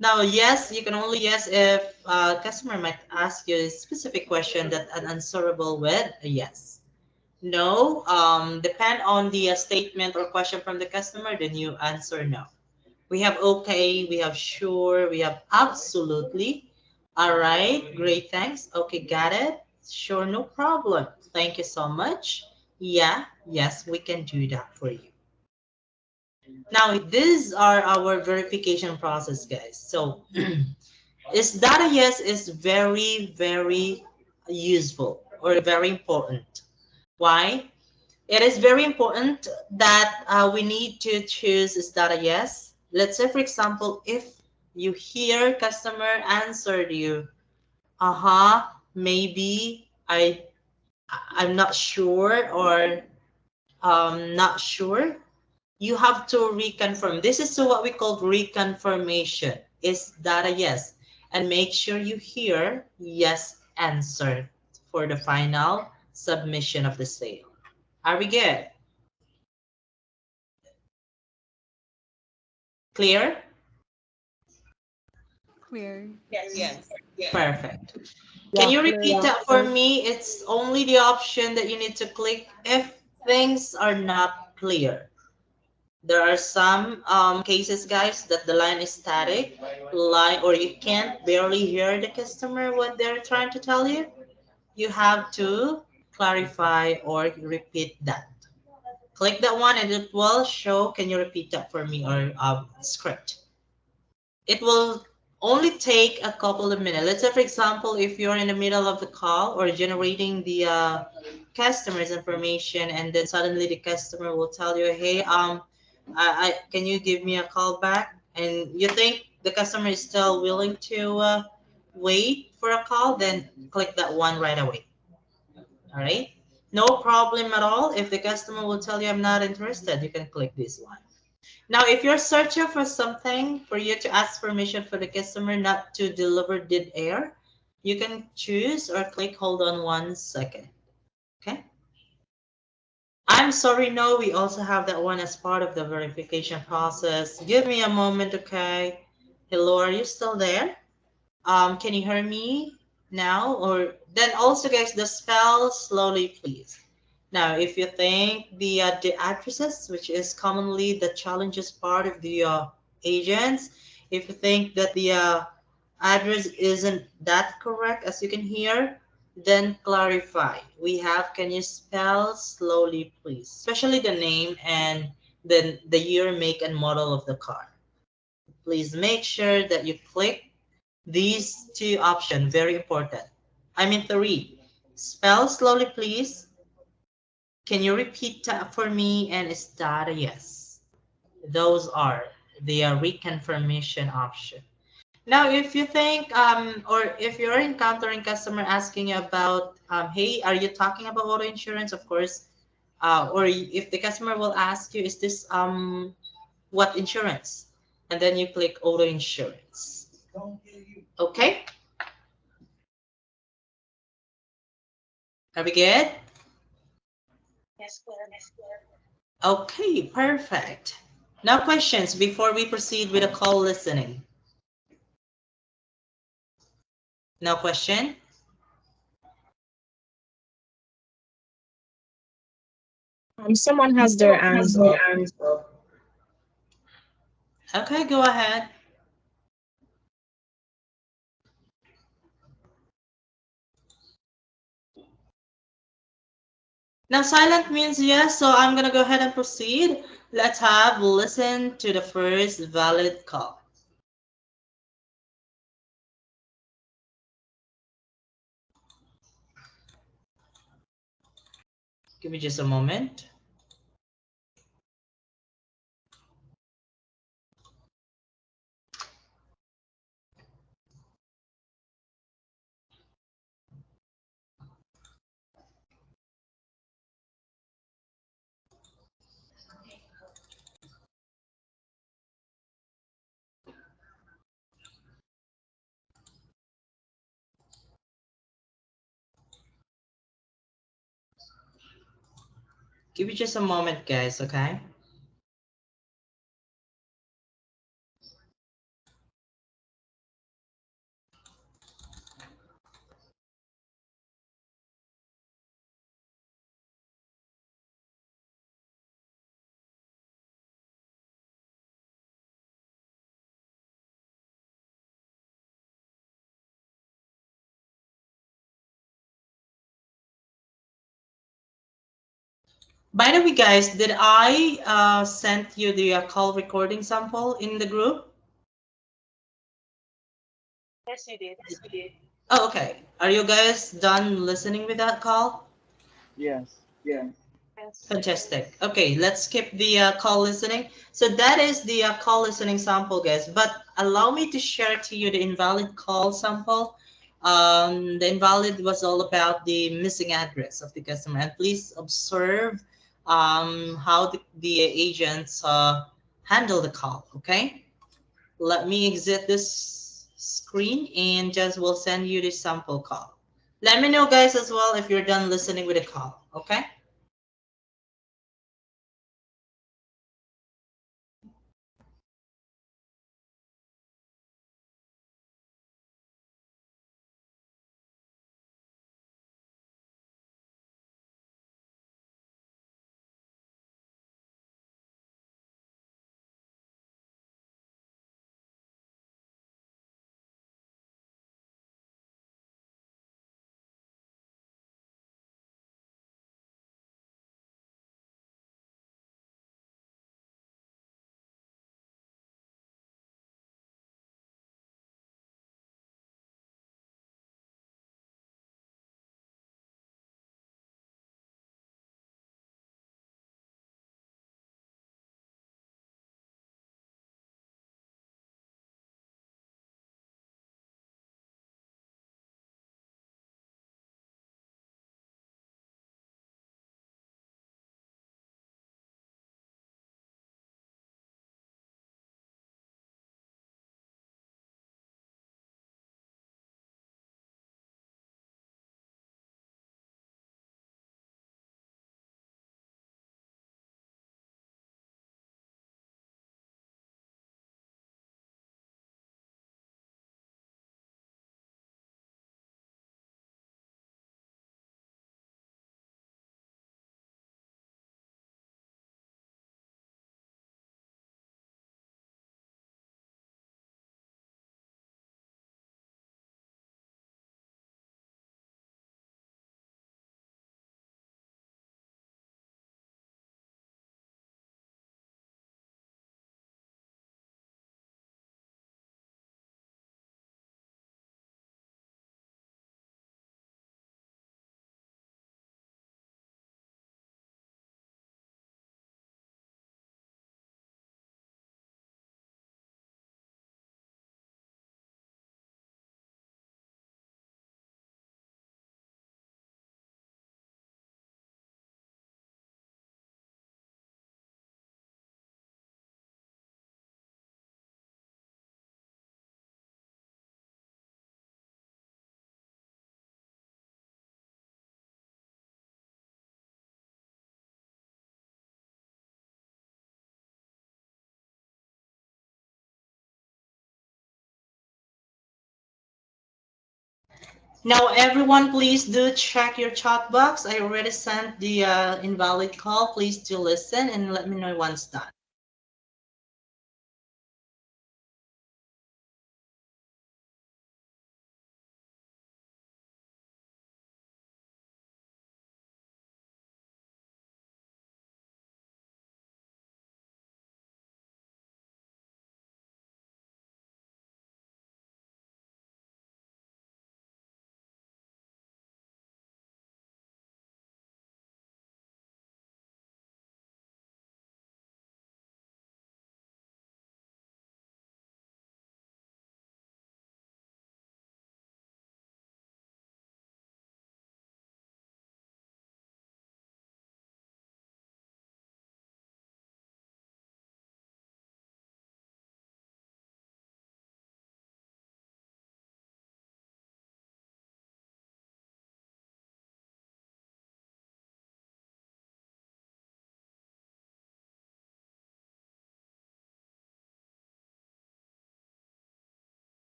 Now, yes, you can only yes if customer might ask you a specific question that unanswerable with a yes. No, depend on the statement or question from the customer, then you answer no. We have okay, we have sure, we have absolutely. All right, great, thanks. Okay, got it. Sure, no problem. Thank you so much. Yeah, yes, we can do that for you. Now, these are our verification process, guys. So, is data yes is very, very useful or very important. Why? It is very important that we need to choose is data yes. Let's say, for example, if you hear customer answered you, maybe I'm not sure or not sure. You have to reconfirm. This is what we call reconfirmation. Is data yes? And make sure you hear yes answer for the final submission of the sale. Are we good? Clear? Clear. Yes. Perfect. Can Yeah, you clear. repeat that for me? It's only the option that you need to click if things are not clear. There are some cases, guys, that the line is static, line, or you can't barely hear the customer what they're trying to tell you. You have to clarify or repeat that. Click that one and it will show, can you repeat that for me, or script. It will only take a couple of minutes. Let's say, for example, if you're in the middle of the call or generating the customer's information, and then suddenly the customer will tell you, "Hey, can you give me a call back?" And you think the customer is still willing to wait for a call, then click that one right away. All right. No problem at all. If the customer will tell you, "I'm not interested," you can click this one. Now, if you're searching for something for you to ask permission for the customer not to deliver dead air, you can choose or click hold on 1 second. Okay. I'm sorry, no, we also have that one as part of the verification process. Give me a moment, okay? Hello, are you still there? Can you hear me now? Or then also, guys, the spell slowly, please. Now, if you think the addresses, which is commonly the challenges part of the agents, if you think that the address isn't that correct as you can hear, then clarify. We have, can you spell slowly, please? Especially the name and then the year, make, and model of the car. Please make sure that you click these two options, very important. I mean three. Spell slowly, please. Can you repeat that for me? And is that a yes? Those are the reconfirmation option. Now, if you think, or if you're encountering customer asking you about, hey, are you talking about auto insurance? Of course, or if the customer will ask you, is this what insurance? And then you click auto insurance. Okay, are we good? Okay, perfect. Now questions before we proceed with a call listening. No question? Someone has their hands up. Okay, go ahead. Now silent means yes, so I'm gonna go ahead and proceed. Let's have listen to the first valid call. Give me just a moment. Give me just a moment, guys, okay? By the way, guys, did I send you the call recording sample in the group? Oh, okay. Are you guys done listening with that call? Yes. Fantastic. Okay, let's skip the call listening. So that is the call listening sample, guys. But allow me to share to you the invalid call sample. The invalid was all about the missing address of the customer. And please observe how the agents handle the call, okay? Let me exit this screen and just will send you the sample call. Let me know, guys, as well if you're done listening with the call, okay? Now, everyone, please do check your chat box. I already sent the invalid call. Please do listen and let me know once done.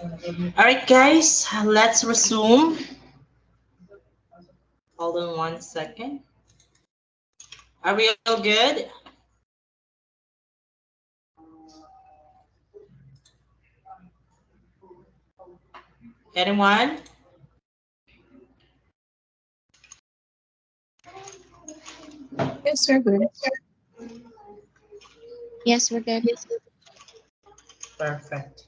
All right, guys, let's resume. Hold on 1 second. Are we all good? Anyone? Yes, we're good. Yes, we're good. Perfect.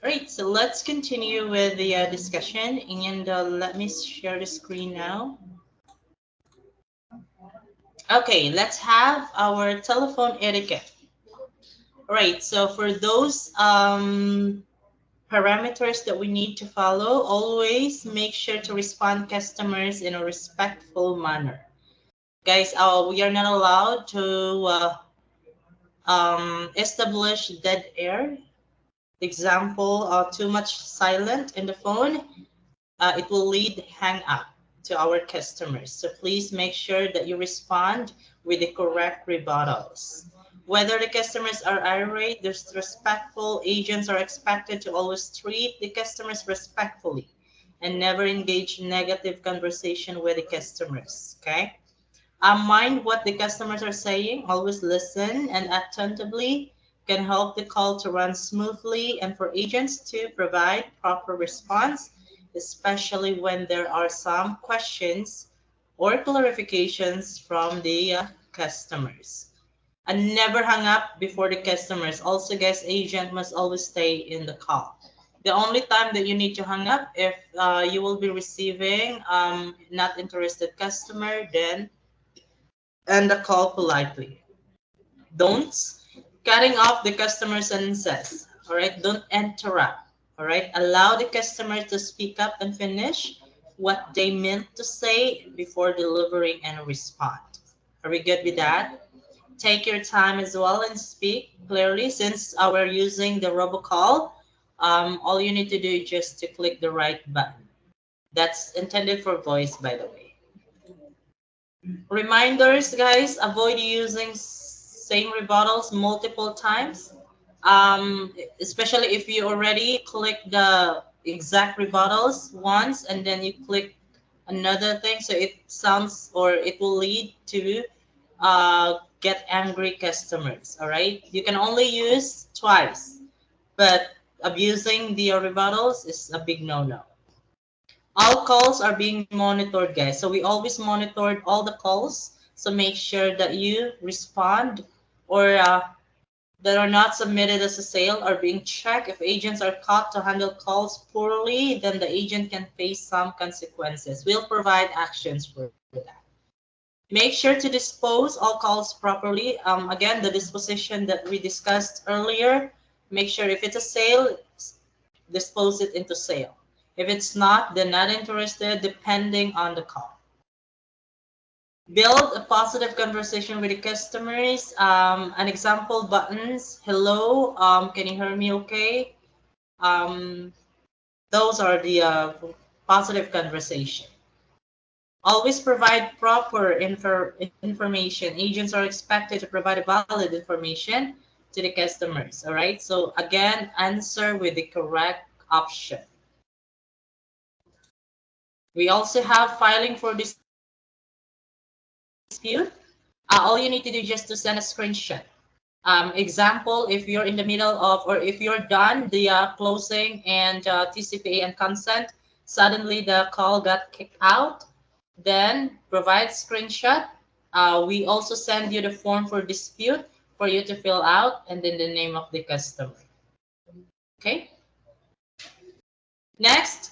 All right, so let's continue with the discussion, and let me share the screen now. Okay, let's have our telephone etiquette. All right, so for those parameters that we need to follow, always make sure to respond customers in a respectful manner. Guys, we are not allowed to establish dead air. Example, too much silent in the phone, it will lead hang up to our customers. So please make sure that you respond with the correct rebuttals. Whether the customers are irate, disrespectful, agents are expected to always treat the customers respectfully and never engage in negative conversation with the customers. Okay? Mind what the customers are saying, always listen and attentively can help the call to run smoothly and for agents to provide proper response, especially when there are some questions or clarifications from the customers. And never hang up before the customers. Also, guest agent must always stay in the call. The only time that you need to hang up if you will be receiving not interested customer, then end the call politely. Don'ts, cutting off the customer sentences. All right, don't interrupt. All right, allow the customer to speak up and finish what they meant to say before delivering and respond. Are we good with that? Take your time as well and speak clearly. Since we're using the robocall, all you need to do is just to click the right button. That's intended for voice, by the way. Reminders, guys, avoid using same rebuttals multiple times. Especially if you already click the exact rebuttals once and then you click another thing, so it sounds or it will lead to get angry customers. All right, you can only use twice, but abusing the rebuttals is a big no-no. All calls are being monitored, guys. So we always monitored all the calls. So make sure that you respond or that are not submitted as a sale are being checked. If agents are caught to handle calls poorly, then the agent can face some consequences. We'll provide actions for that. Make sure to dispose all calls properly. Again, the disposition that we discussed earlier, make sure if it's a sale, dispose it into sale. If it's not, then not interested depending on the call. Build a positive conversation with the customers. An example buttons, hello, can you hear me okay? Um, those are the positive conversation. Always provide proper information. Agents are expected to provide valid information to the customers. All right. So again, answer with the correct option. We also have filing for dispute. All you need to do is just to send a screenshot. Example, if you're in the middle of, or if you're done the closing and TCPA and consent, suddenly the call got kicked out, then provide screenshot. We also send you the form for dispute for you to fill out and then the name of the customer. Okay. Next,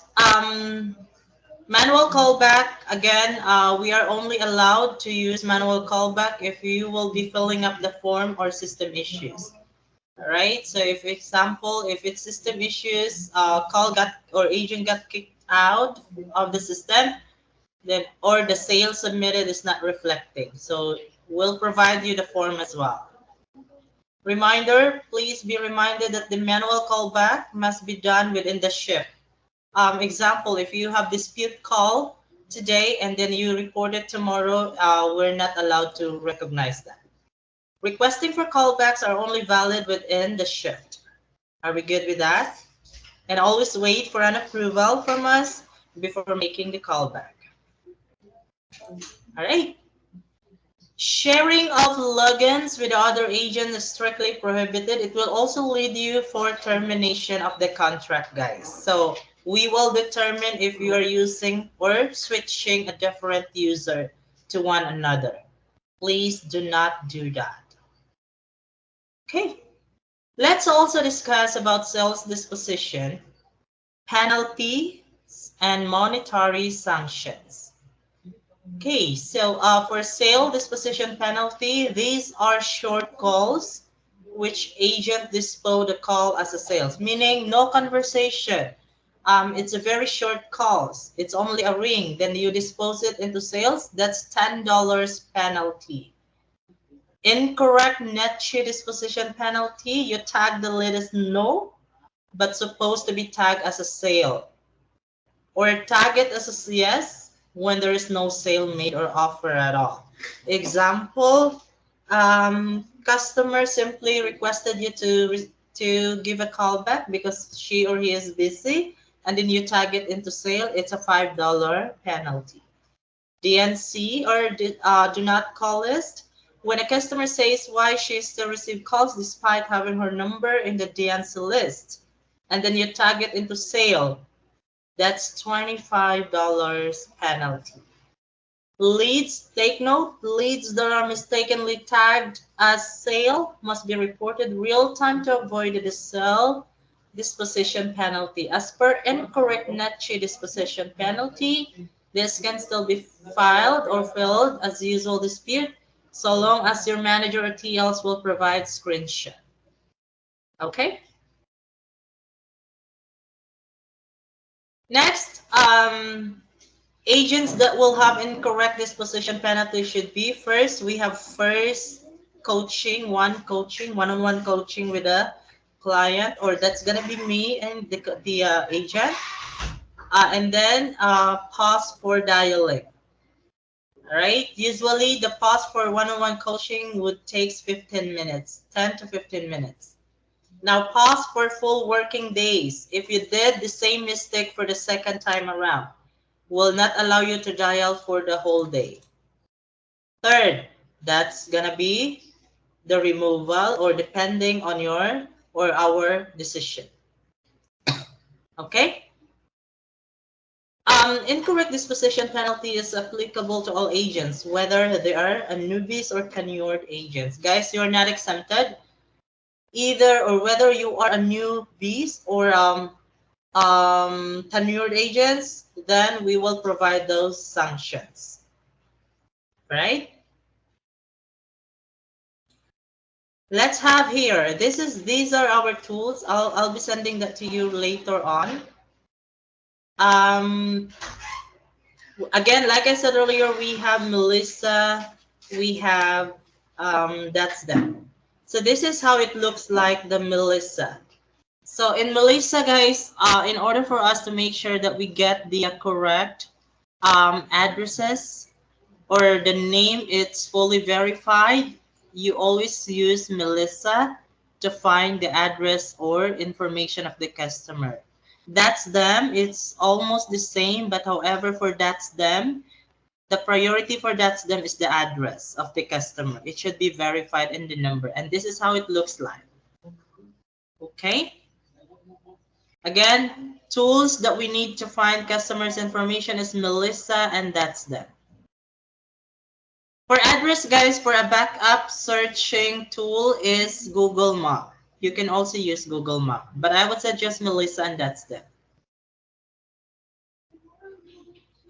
manual callback. Again, we are only allowed to use manual callback if you will be filling up the form or system issues. All right. So if example, if it's system issues, call got or agent got kicked out of the system, then or the sale submitted is not reflecting. So we'll provide you the form as well. Reminder, please be reminded that the manual callback must be done within the shift. Example, if you have dispute call today and then you report it tomorrow, we're not allowed to recognize that. Requesting for callbacks are only valid within the shift. Are we good with that? And always wait for an approval from us before making the callback. All right. Sharing of logins with other agents is strictly prohibited. It will also lead you for termination of the contract, guys. So we will determine if you are using or switching a different user to one another. Please do not do that. Okay. Let's also discuss about sales disposition, penalties, and monetary sanctions. Okay, so for sale disposition penalty, these are short calls which agent dispose the call as a sales, meaning no conversation. It's a very short calls. It's only a ring. Then you dispose it into sales. That's $10 penalty. Incorrect net disposition penalty. You tag the lead as no, but supposed to be tagged as a sale, or tag it as a yes when there is no sale made or offer at all. Example, customer simply requested you to give a call back because she or he is busy, and then you tag it into sale. It's a $5 penalty. DNC, or do not call list. When a customer says why she still receive calls despite having her number in the DNC list, and then you tag it into sale, that's $25 penalty. Leads, take note, leads that are mistakenly tagged as sale must be reported real time to avoid the sale disposition penalty. As per incorrect net disposition penalty, this can still be filed or filed as usual dispute so long as your manager or TLs will provide screenshot. Okay? Next, agents that will have incorrect disposition penalty should be, first, we have first coaching, one-on-one coaching with a client, or that's going to be me and the agent. And then pause for dialing. All right. Usually the pause for one-on-one coaching would take 15 minutes, 10 to 15 minutes. Now pause for full working days. If you did the same mistake for the second time around, will not allow you to dial for the whole day. Third, that's gonna be the removal, or depending on your or our decision. Okay? Incorrect disposition penalty is applicable to all agents, whether they are a newbies or tenured agents. Guys, you're not exempted either, or whether you are a newbies or tenured agents, then we will provide those sanctions. Right? Let's have here. These are our tools. I'll be sending that to you later on. Um, again, like I said earlier, we have Melissa. We have that's them. So this is how it looks like, the Melissa. So in Melissa, guys, in order for us to make sure that we get the correct addresses, or the name it's fully verified, you always use Melissa to find the address or information of the customer. That's them. It's almost the same, but however, for that's them, the priority for that's them is the address of the customer. It should be verified in the number, and this is how it looks like. Okay. Again, tools that we need to find customers' information is Melissa, and that's them. For address, guys, for a backup searching tool is Google Map. You can also use Google Map, but I would suggest Melissa, and that's them.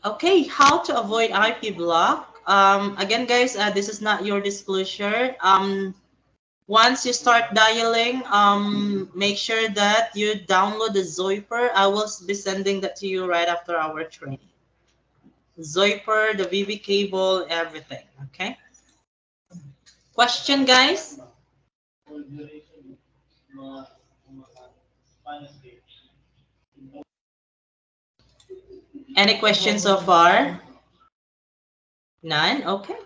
Okay, how to avoid IP block. Again, guys, this is not your disclosure. Once you start dialing, make sure that you download the Zoiper. I will be sending that to you right after our training. Zoiper, the VV cable, everything. Okay. Question, guys? Any questions so far? None? Okay.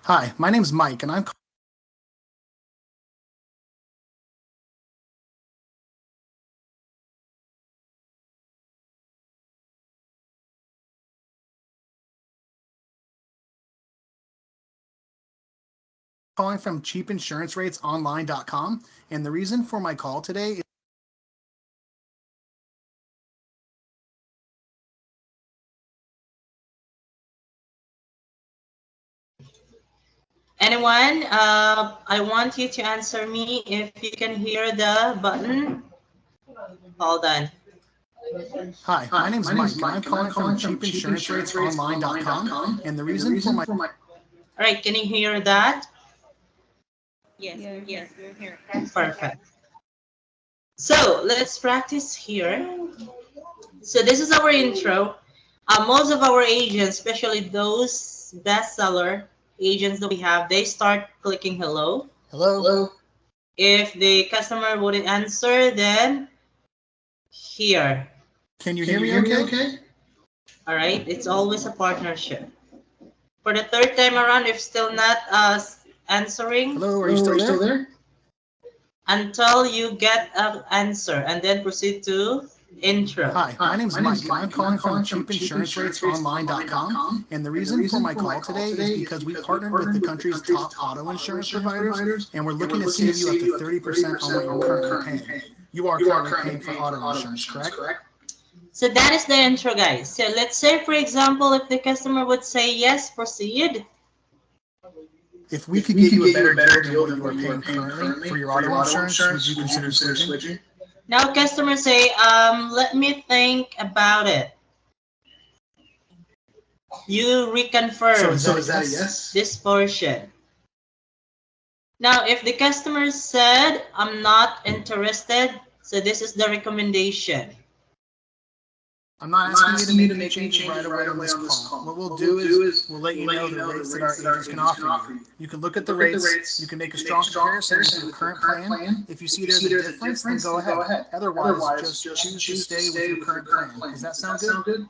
Hi, my name's Mike, and I'm calling from cheapinsuranceratesunline.com, and the reason for my call today is Anyone? I want you to answer me if you can hear the button. Hold on. Hi, my name's Mike, and I'm calling from cheapinsuranceratesunline.com, and the reason for my All right, can you hear that? Yes, yes, we're here. Perfect. So let's practice here. So this is our intro. Most of our agents, especially those bestseller agents that we have, they start clicking hello. hello. If the customer wouldn't answer, then here. Can you hear me okay? All right, it's always a partnership. For the third time around, if still not answering, Hello, are you still there? until you get an answer, and then proceed to intro. Hi, my name's Mike, and I'm calling from cheapinsuranceratesunline.com, and the reason for my call today is because we partnered with the country's top auto insurance providers, and we're looking to save you up to 30% on what you're currently paying. You are currently paying for auto insurance, correct? So that is the intro, guys. So let's say, for example, if the customer would say yes, proceed. If we could get you a better deal than what you are paying currently for your auto insurance, would you consider switching? Now customer say, let me think about it. You reconfirm So is that a yes? this portion. Now, if the customer said, I'm not interested, so this is the recommendation. I'm not asking you to make any changes right away on this call. What we'll do is we'll let you know the rates that our agents can offer you. You can look at the rates, you can make a strong comparison with your current plan. If you see there's a difference, then go ahead. Otherwise, just choose to stay with your current plan. Does that sound good?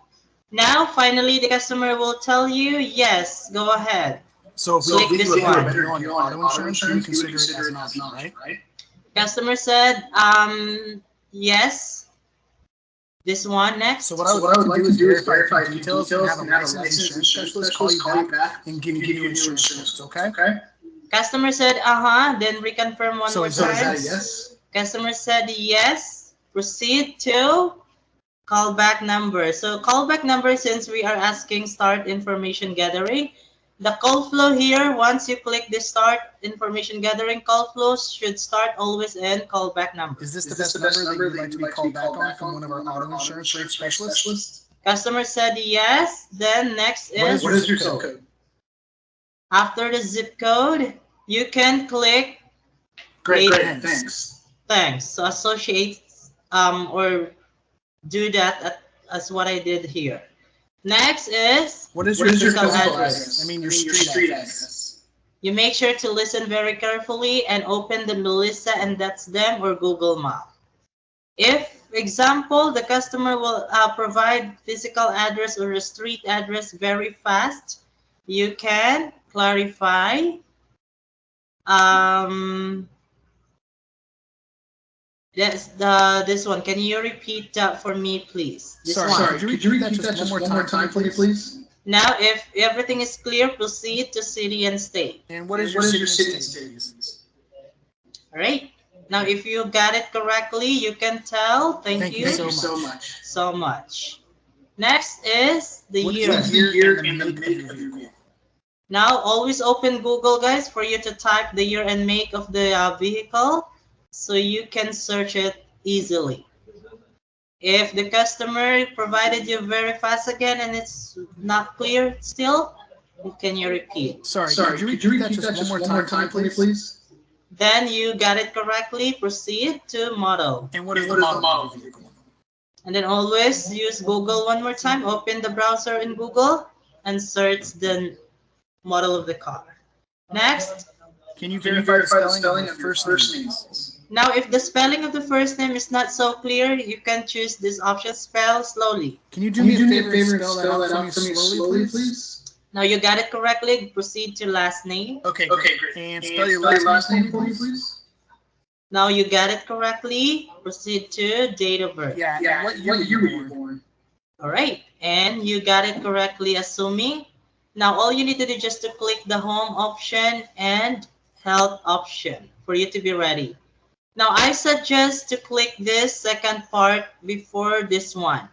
Now, finally, the customer will tell you, yes, go ahead. So if we Click give this you a one. better deal on your auto insurance, you consider it as an option, right? Customer said, yes. This one next. So what I would like to do is verify a few details and have a licensed insurance specialist call you back and give you new insurance, okay? Customer said, then reconfirm one So more is that time. a yes? Customer said yes. Proceed to callback number. So callback number, since we are asking start information gathering, the call flow here, once you click the start information gathering, call flows should start always in callback number. Is this the best number that you'd like to be called back on from one of our auto insurance rate specialists? Customer said yes. Then next is, What is your zip code? after the zip code, you can click Great, thanks. thanks. So associate or do that as what I did here. Next is, What is your physical physical address? address? I mean your street address. you make sure to listen very carefully and open the Melissa and That's Them or Google Map. If, example, the customer will provide physical address or a street address very fast, you can clarify. This one. Can you repeat that for me, please? This one. Sorry, could you repeat that just one more time for me, please? Now, if everything is clear, proceed to city and state. And what is your city and state, please? All right. Now, if you got it correctly, you can tell. Thank you so much. Next is the year. What is the year and the make of your vehicle? Now, always open Google, guys, for you to type the year and make of the vehicle so you can search it easily. If the customer provided you very fast again and it's not clear still, can you repeat? Sorry, could you repeat that just one more time for me, please? Then you got it correctly. Proceed to model. And what is the model of the vehicle? And then always use Google one more time. Open the browser in Google and search the model of the car. Next. Can you verify the spelling of your first name? Now, if the spelling of the first name is not so clear, you can choose this option, spell slowly. Can you do me a favor and spell that out for me slowly, please? Now you got it correctly. Proceed to last name. Okay, Okay, great. great. And And spell your last name for me, please. Now you got it correctly. Proceed to date of birth. Yeah, Yeah, and what what year year were were you you born? born? All right, and you got it correctly, assuming. Now all you need to do is just to click the home option and health option for you to be ready. Now I suggest to click this second part before this one.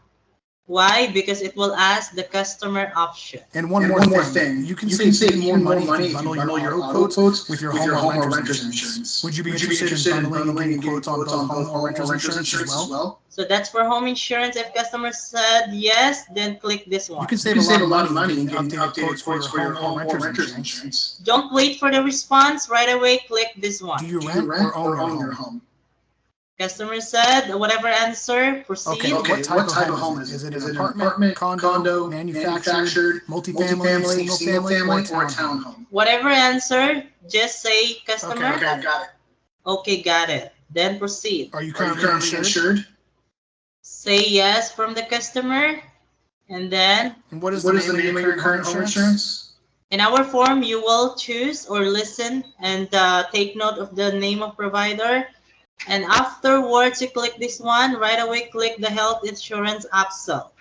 Why? Because it will ask the customer option. And One more thing. You can save even more money if you bundle your auto quotes with your home or renter's insurance. Would you be interested in bundling and getting quotes on both home or renter's insurance as well? So that's for home insurance. If customer said yes, then click this You one. can You save can save a lot of money in getting updated quotes for your home or renter's insurance. insurance. Don't wait for the response. Right away, click this Do one. you Do rent you rent or own or own your your home? home? Customer said whatever answer, proceed. Okay, Okay, what type of home is it? Is it Is an it an apartment, apartment, condo, manufactured, manufactured, multifamily, single family, or or a townhome? Whatever answer, just say customer. Okay, Okay, got it. Okay, got it. Then proceed. Are you Are you currently currently insured? insured? Say yes from the customer, and then And what is What the is the name of your current home insurance? insurance? in our form, you will choose or listen and take note of the name of provider. And afterwards, you click this one. Right away, click the health insurance upsell.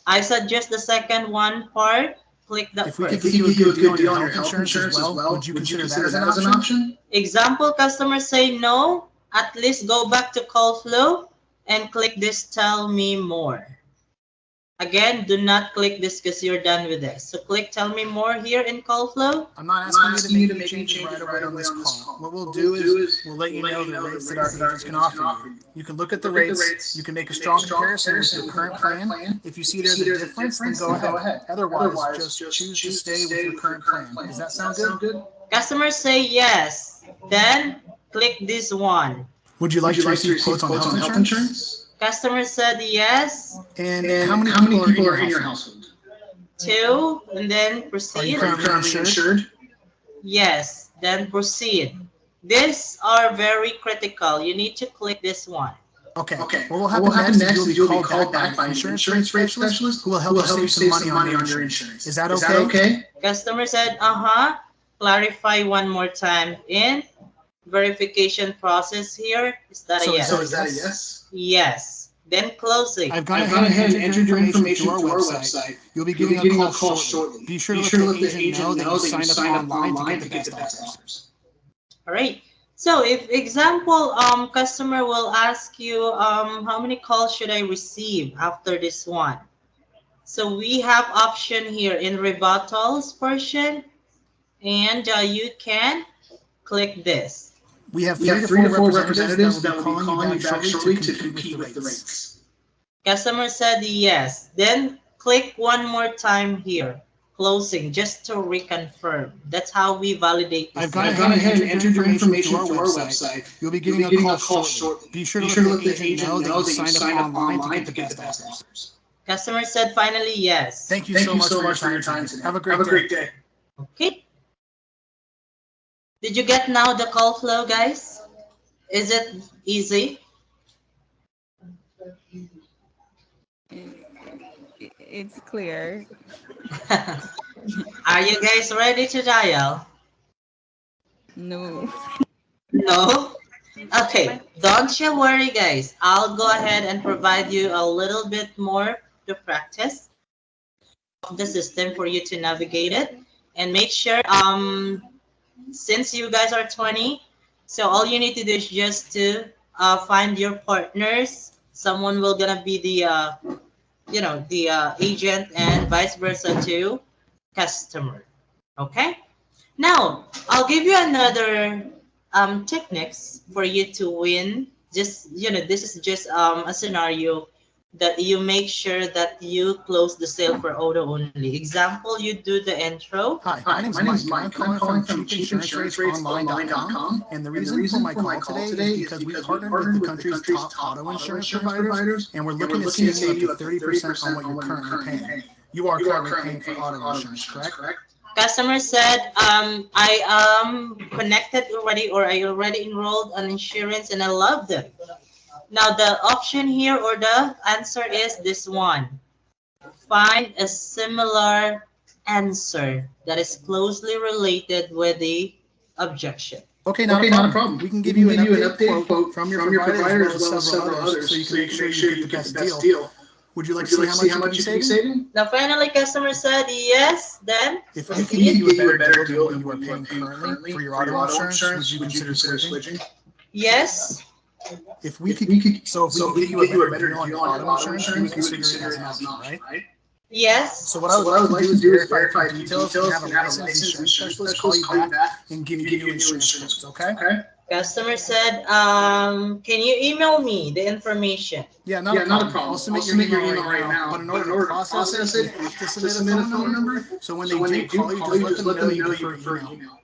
I suggest the second one part. Click that If we could first. give you a good deal on your health insurance as well, would you consider that as an option? Example, customers say no. At least go back to call flow and click this tell me more. Again, do not click this because you're done with this. So click tell me more here in call flow. I'm not asking you to make any changes right away on this call. What we'll do is we'll let you know the rates that our agents can offer you. You can look at the rates, you can make a strong comparison with your current plan. If you see there's a difference, then go ahead. Otherwise, just choose to stay with your current plan. Does that sound good? Customers say yes. Then click this one. Would you like to receive quotes on health insurance? Customer said yes. And And how many people are in your household? Two, and then Are you proceed. currently insured? Yes, then proceed. These are very critical. You need to click this one. Okay. Okay. What will What will happen happen next is you'll be called back by an insurance insurance rate rate specialist specialist who will help you save some money on your insurance. Is that okay? Customer said, uh-huh. Clarify one more time. In verification process here, is that a So yes? So is that a yes? Yes. Then closing. I've gone I've gone ahead and entered your information to to our website. You'll be You'll getting be getting a call shortly. Be sure to let the agent know that you signed up online to get the best offers. All right. So if example, customer will ask you, how many calls should I receive after this one? So we have option here in rebuttals portion, and you can click this. We have We have 3 3 to to 4 4 representatives representatives that will be calling you back shortly to compete compete with the rates. rates. Customer said yes. Then click one more time here. Closing, just to reconfirm. That's how we validate this. I've gone I've gone ahead and entered your information to to our website. You'll be getting a call shortly. Be sure to let the agent know that you signed up online to get the best offers. Customer said finally yes. Thank you Thank so you much so for much for your your time time today. today. Have a Have a great great day. day. Okay. Did you get now the call flow, guys? Is it easy? It's clear. Are you guys ready to dial? No. No? Okay, don't you worry, guys. I'll go ahead and provide you a little bit more to practice of the system for you to navigate it, and make sure since you guys are 20, so all you need to do is just to find your partners. Someone will gonna be the the agent, and vice versa to customer. Okay. Now, I'll give you another techniques for you to win. Just, this is just a scenario that you make sure that you close the sale for auto only. Example, you do the intro. Hi, Hi, my name is Mike. I'm calling from Cheap Insurance cheapinsuranceratesonline.com. And the reason for my call today is because we partnered with the country's top auto insurance providers, and we're looking to save you up to 30% on what you're currently paying. You are currently paying for auto insurance, correct? Customer said, I am connected already, or I already enrolled on insurance and I love them. Now the option here, or the answer is this one. Find a similar answer that is closely related with the objection. Okay, Okay, not a problem. We can We give can you give an you an update update quote from your provider as well as several others, so you can make sure you get the best deal. Would you like to see how much you could be saving? Now, finally, customer said yes. Then If proceed. we can give you a better deal than what you are paying currently for your auto insurance, would you consider switching? Yes. If we could get you a better deal on your auto insurance, you would consider it as an option, right? Yes. So what I would like to do is verify a few details and have a licensed insurance specialist call you back and give you new insurance quotes, okay? Customer said, can you email me the information? Yeah, not a problem. I'll submit your email right now, but in order to process it, you have to submit a phone number. So when they do call you, just let them know you prefer email.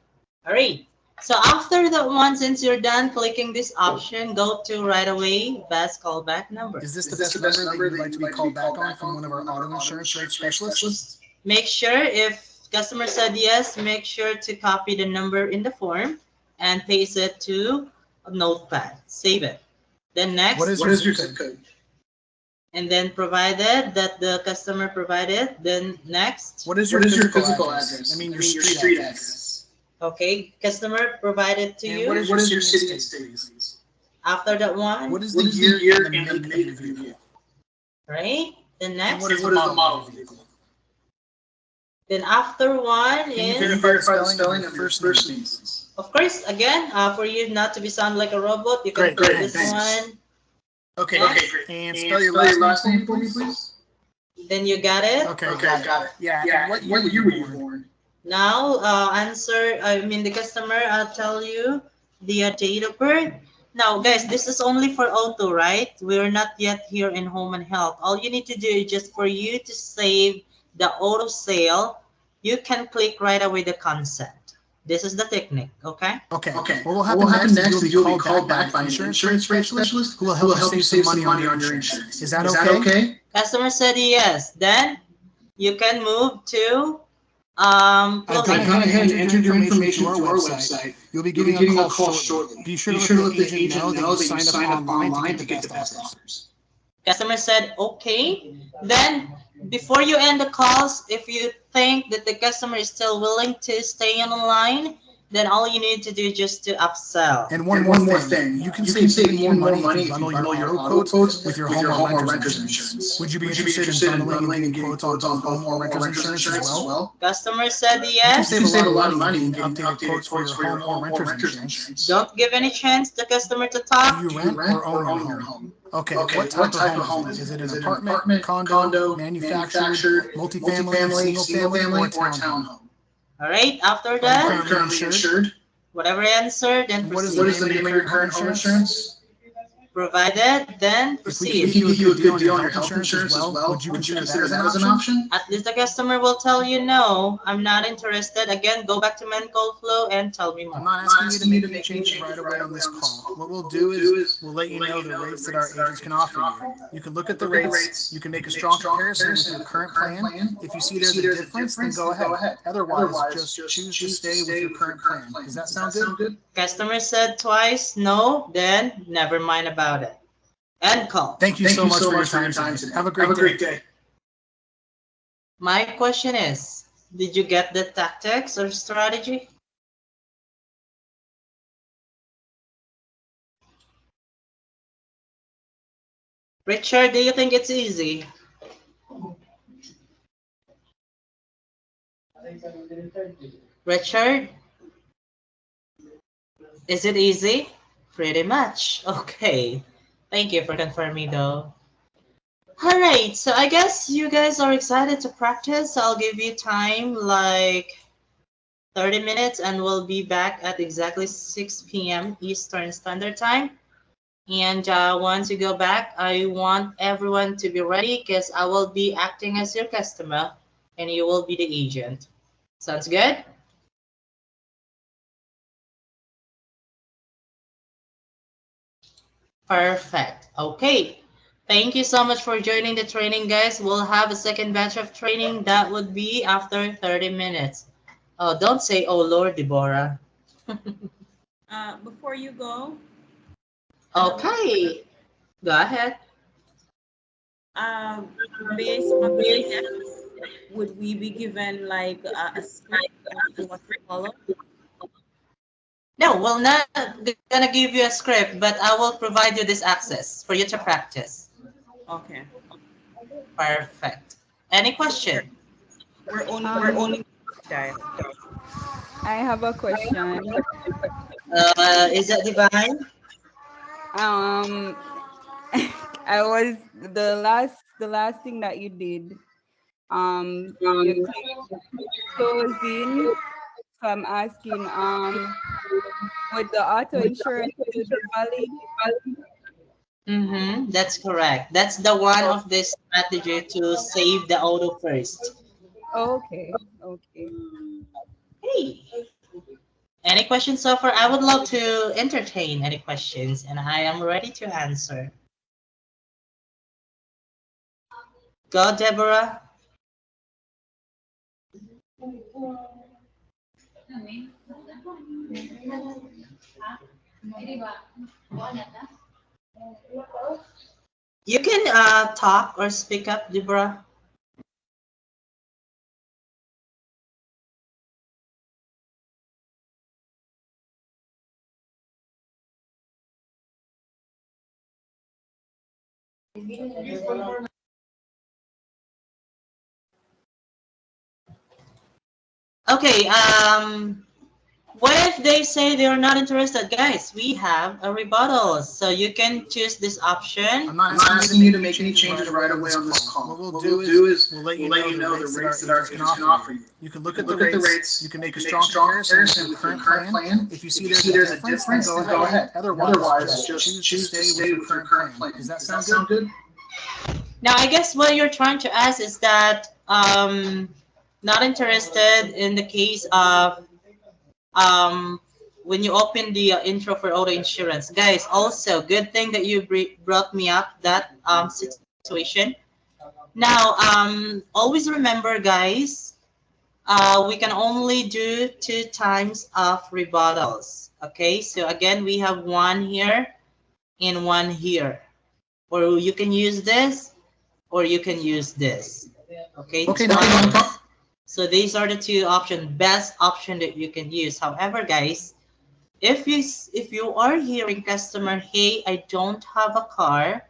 All right. So after that one, since you're done clicking this option, go to right away best callback number. Is this the best number that you'd like to be called back on from one of our auto insurance rate specialists? Make sure if customer said yes, make sure to copy the number in the form and paste it to a notepad. Save it. Then next. What is your zip code? And then provided that the customer provided, then next. What is your physical address? I mean your street address. Okay, customer provided to you. What is your city and state? After that one. What is the year and the make of your vehicle? Right? Then next. What is the model of the vehicle? Then after one Can you is. verify the spelling of your first name? Of course, again, for you not to be sound like a robot, you can Great, put great, this thanks. one. Okay, Yes. and spell your last name for me, please. Then you got it. Okay, got it. Yeah, and what year were you born? Now, the customer, I'll tell you the date of birth. Now, guys, this is only for auto, right? We're not yet here in home and health. All you need to do is just for you to save the auto sale, you can click right away the consent. This is the technique, okay? Okay. What will happen next is you'll be called back by an insurance rate specialist who will help you save some money on your insurance. Is that okay? Customer said yes. Then you can move to I've gone closing. ahead and entered your information to our website. You'll be getting a call shortly. Be sure to let the agent know that you signed up online to get the best offers. Customer said okay. Then before you end the calls, if you think that the customer is still willing to stay on the line, then all you need to do is just to upsell. And one more thing. You can save more money if you bundle your auto quotes with your home or renter's insurance. Would you be interested in bundling and getting quotes on home or renter's insurance as well? Customer said You yes. can save a lot of money in getting updated quotes for your home or renter's insurance. Don't give any chance the customer to talk. Do you rent or own your home? Okay, what type of home is it? Is it an apartment, condo, manufactured, multifamily, single family, or a townhome? All right. After Are you that, currently insured? whatever answer, then What is proceed. the name of your current home insurance? Provided, then If we proceed. can give you a good deal on your health insurance as well, would you consider that as an option? At least the customer will tell you no, I'm not interested. Again, go back to Mancall Flow and tell me I'm more. not asking you to make any changes right away on this call. What we'll do is we'll let you know the rates that our agents can offer you. You can look at the rates, you can make a strong comparison with your current plan. If you see there's a difference, then go ahead. Otherwise, just choose to stay with your current plan. Does that sound good? Customer said twice no, then never mind about it. End call. Thank you so much for your time today. Have a great day. My question is, did you get the tactics or strategy? Richard, do you think it's easy? Richard? Is it easy? Pretty much. Okay. Thank you for confirming though. Alright, so I guess you guys are excited to practice. I'll give you time like 30 minutes and we'll be back at exactly 6 p.m. Eastern Standard Time. And once you go back, I want everyone to be ready because I will be acting as your customer and you will be the agent. Sounds good? Perfect. Okay. Thank you so much for joining the training, guys. We'll have a second batch of training. That would be after 30 minutes. Oh, don't say, oh, Lord, Deborah. Before you go, Okay. Go ahead. based on the test would we be given like a script of what to follow? No, we'll not gonna give you a script, but I will provide you this access for you to practice. Okay. Perfect. Any question? We're only child. I have a question. Is that divine? Um, I was the last thing that you did. You clicked close in. So I'm asking, with the auto insurance still be valid? Mm-hmm, that's correct. That's the one of this strategy to save the auto first. Okay, okay. Hey, any questions so far? I would love to entertain any questions, and I am ready to answer. Go, Deborah. You can talk or speak up, Deborah. Okay, what if they say they're not interested? Guys, we have a rebuttal. So you can choose this option. I'm not asking you to make any changes right away on this call. What we'll do is we'll let you know the rates that our agents can offer you. You can look at the rates. You can make a strong comparison with your current plan. If you see there's a difference, then go ahead. Otherwise, just choose to stay with your current plan. Does that sound good? Now, I guess what you're trying to ask is that not interested in the case of when you open the intro for auto insurance. Guys, also good thing that you brought me up that situation. Now, always remember, guys, we can only do 2 times of rebuttals. Okay, so again, we have one here and one here, or you can use this, or you can use this. Okay. Okay. So these are the 2 options, best option that you can use. However, guys, if you are hearing customer, hey, I don't have a car,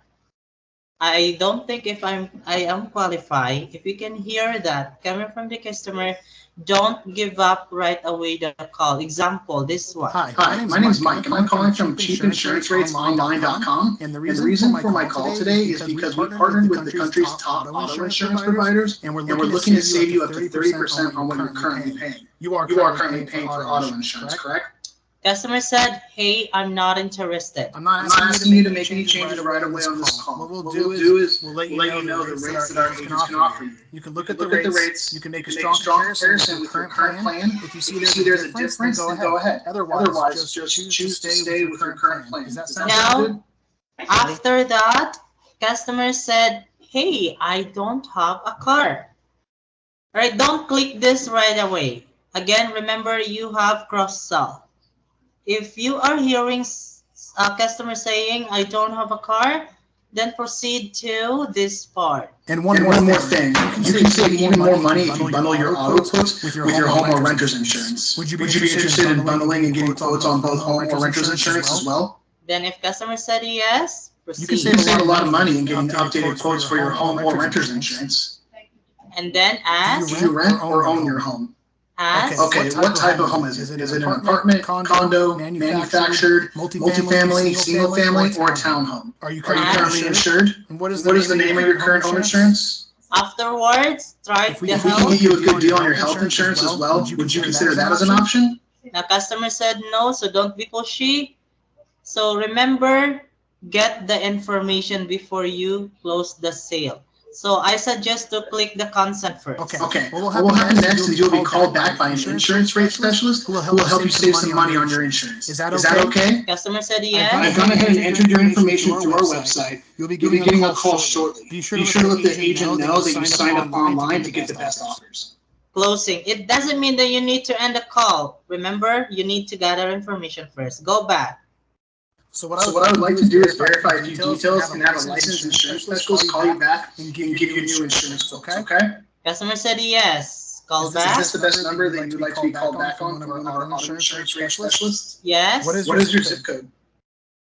I don't think if I am qualified. If you can hear that coming from the customer, don't give up right away the call. Example, this one. Hi, my name is Mike, and I'm calling from cheapinsurancerateonline.com. And the reason for my call today is because we partnered with the country's top auto insurance providers, and we're looking to save you up to 30% on what you're currently paying. You are currently paying for auto insurance, correct? Customer said, hey, I'm not interested. I'm not asking you to make any changes right away on this call. What we'll do is we'll let you know the rates that our agents can offer you. You can look at the rates. You can make a strong comparison with your current plan. If you see there's a difference, then go ahead. Otherwise, just choose to stay with your current plan. Does that sound good? After that, customer said, hey, I don't have a car. All right, don't click this right away. Again, remember you have cross-sell. If you are hearing a customer saying, I don't have a car, then proceed to this part. And one more thing, you can save even more money if you bundle your auto quotes with your home or renter's insurance. Would you be interested in bundling and getting quotes on both home or renter's insurance as well? Then if customer said yes, proceed. You can save a lot of money in getting updated quotes for your home or renter's insurance. And then ask. Do you rent or own your home? Ask. Okay, what type of home is it? Is it an apartment, condo, manufactured, multifamily, single family, or a townhome? Are you currently insured? And what is the name of your current home insurance? Afterwards, try If we the can health. get you a good deal on your health insurance as well, would you consider that as an option? Now customer said no, so don't be pushy. So remember, get the information before you close the sale. So I suggest to click the consent first. Okay. What will happen next is you'll be called back by an insurance rate specialist who will help you save some money on your insurance. Is that okay? Customer said I've yes. gone ahead and entered your information through our website. You'll be getting a call shortly. Be sure to let the agent know that you signed up online to get the best offers. Closing. It doesn't mean that you need to end the call. Remember, you need to gather information first. Go back. So what I would like to do is verify a few details and have a licensed insurance specialist call you back and give you new insurance quotes, okay? Customer said yes. Call Is this back. Is this the best number that you'd like to be called back on from one of our auto insurance rate specialists? Yes. What is What is your zip code?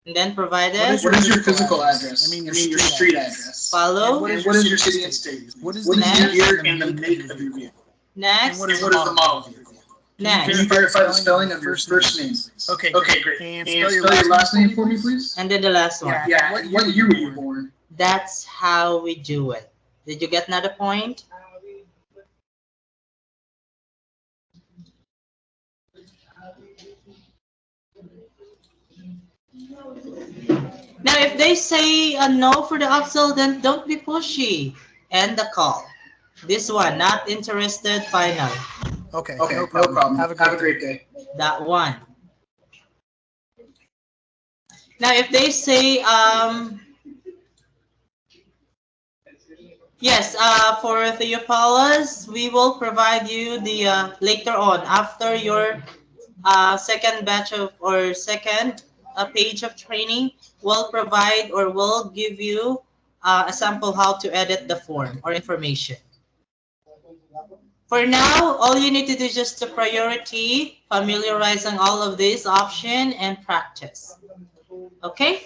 And then provided. What is your physical address? I mean, your street address. Follow. And what is your city and state? What is What the is the Next. year and the make of your vehicle? Next. And what is the model of the vehicle? Can Next. you verify the spelling of your first name? Okay, Okay, great. And And spell your last name for me, please. And then the last one. Yeah, what year were you born? That's how we do it. Did you get another point? Now, if they say a no for the upsell, then don't be pushy. End the call. This one, not interested, final. Okay, Okay, no problem. Have a great day. That one. Now, if they say, yes, for Theopolis, we will provide you the later on after your second batch of or second page of training. We'll provide or we'll give you a sample how to edit the form or information. For now, all you need to do is just the priority, familiarizing all of these option and practice. Okay?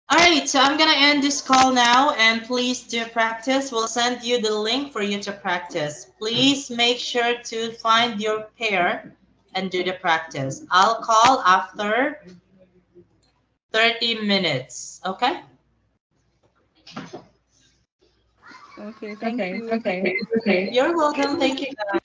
All right, so I'm gonna end this call now, and please do practice. We'll send you the link for you to practice. Please make sure to find your pair and do the practice. I'll call after 30 minutes, okay? Okay, thank you. You're welcome. Thank you, guys.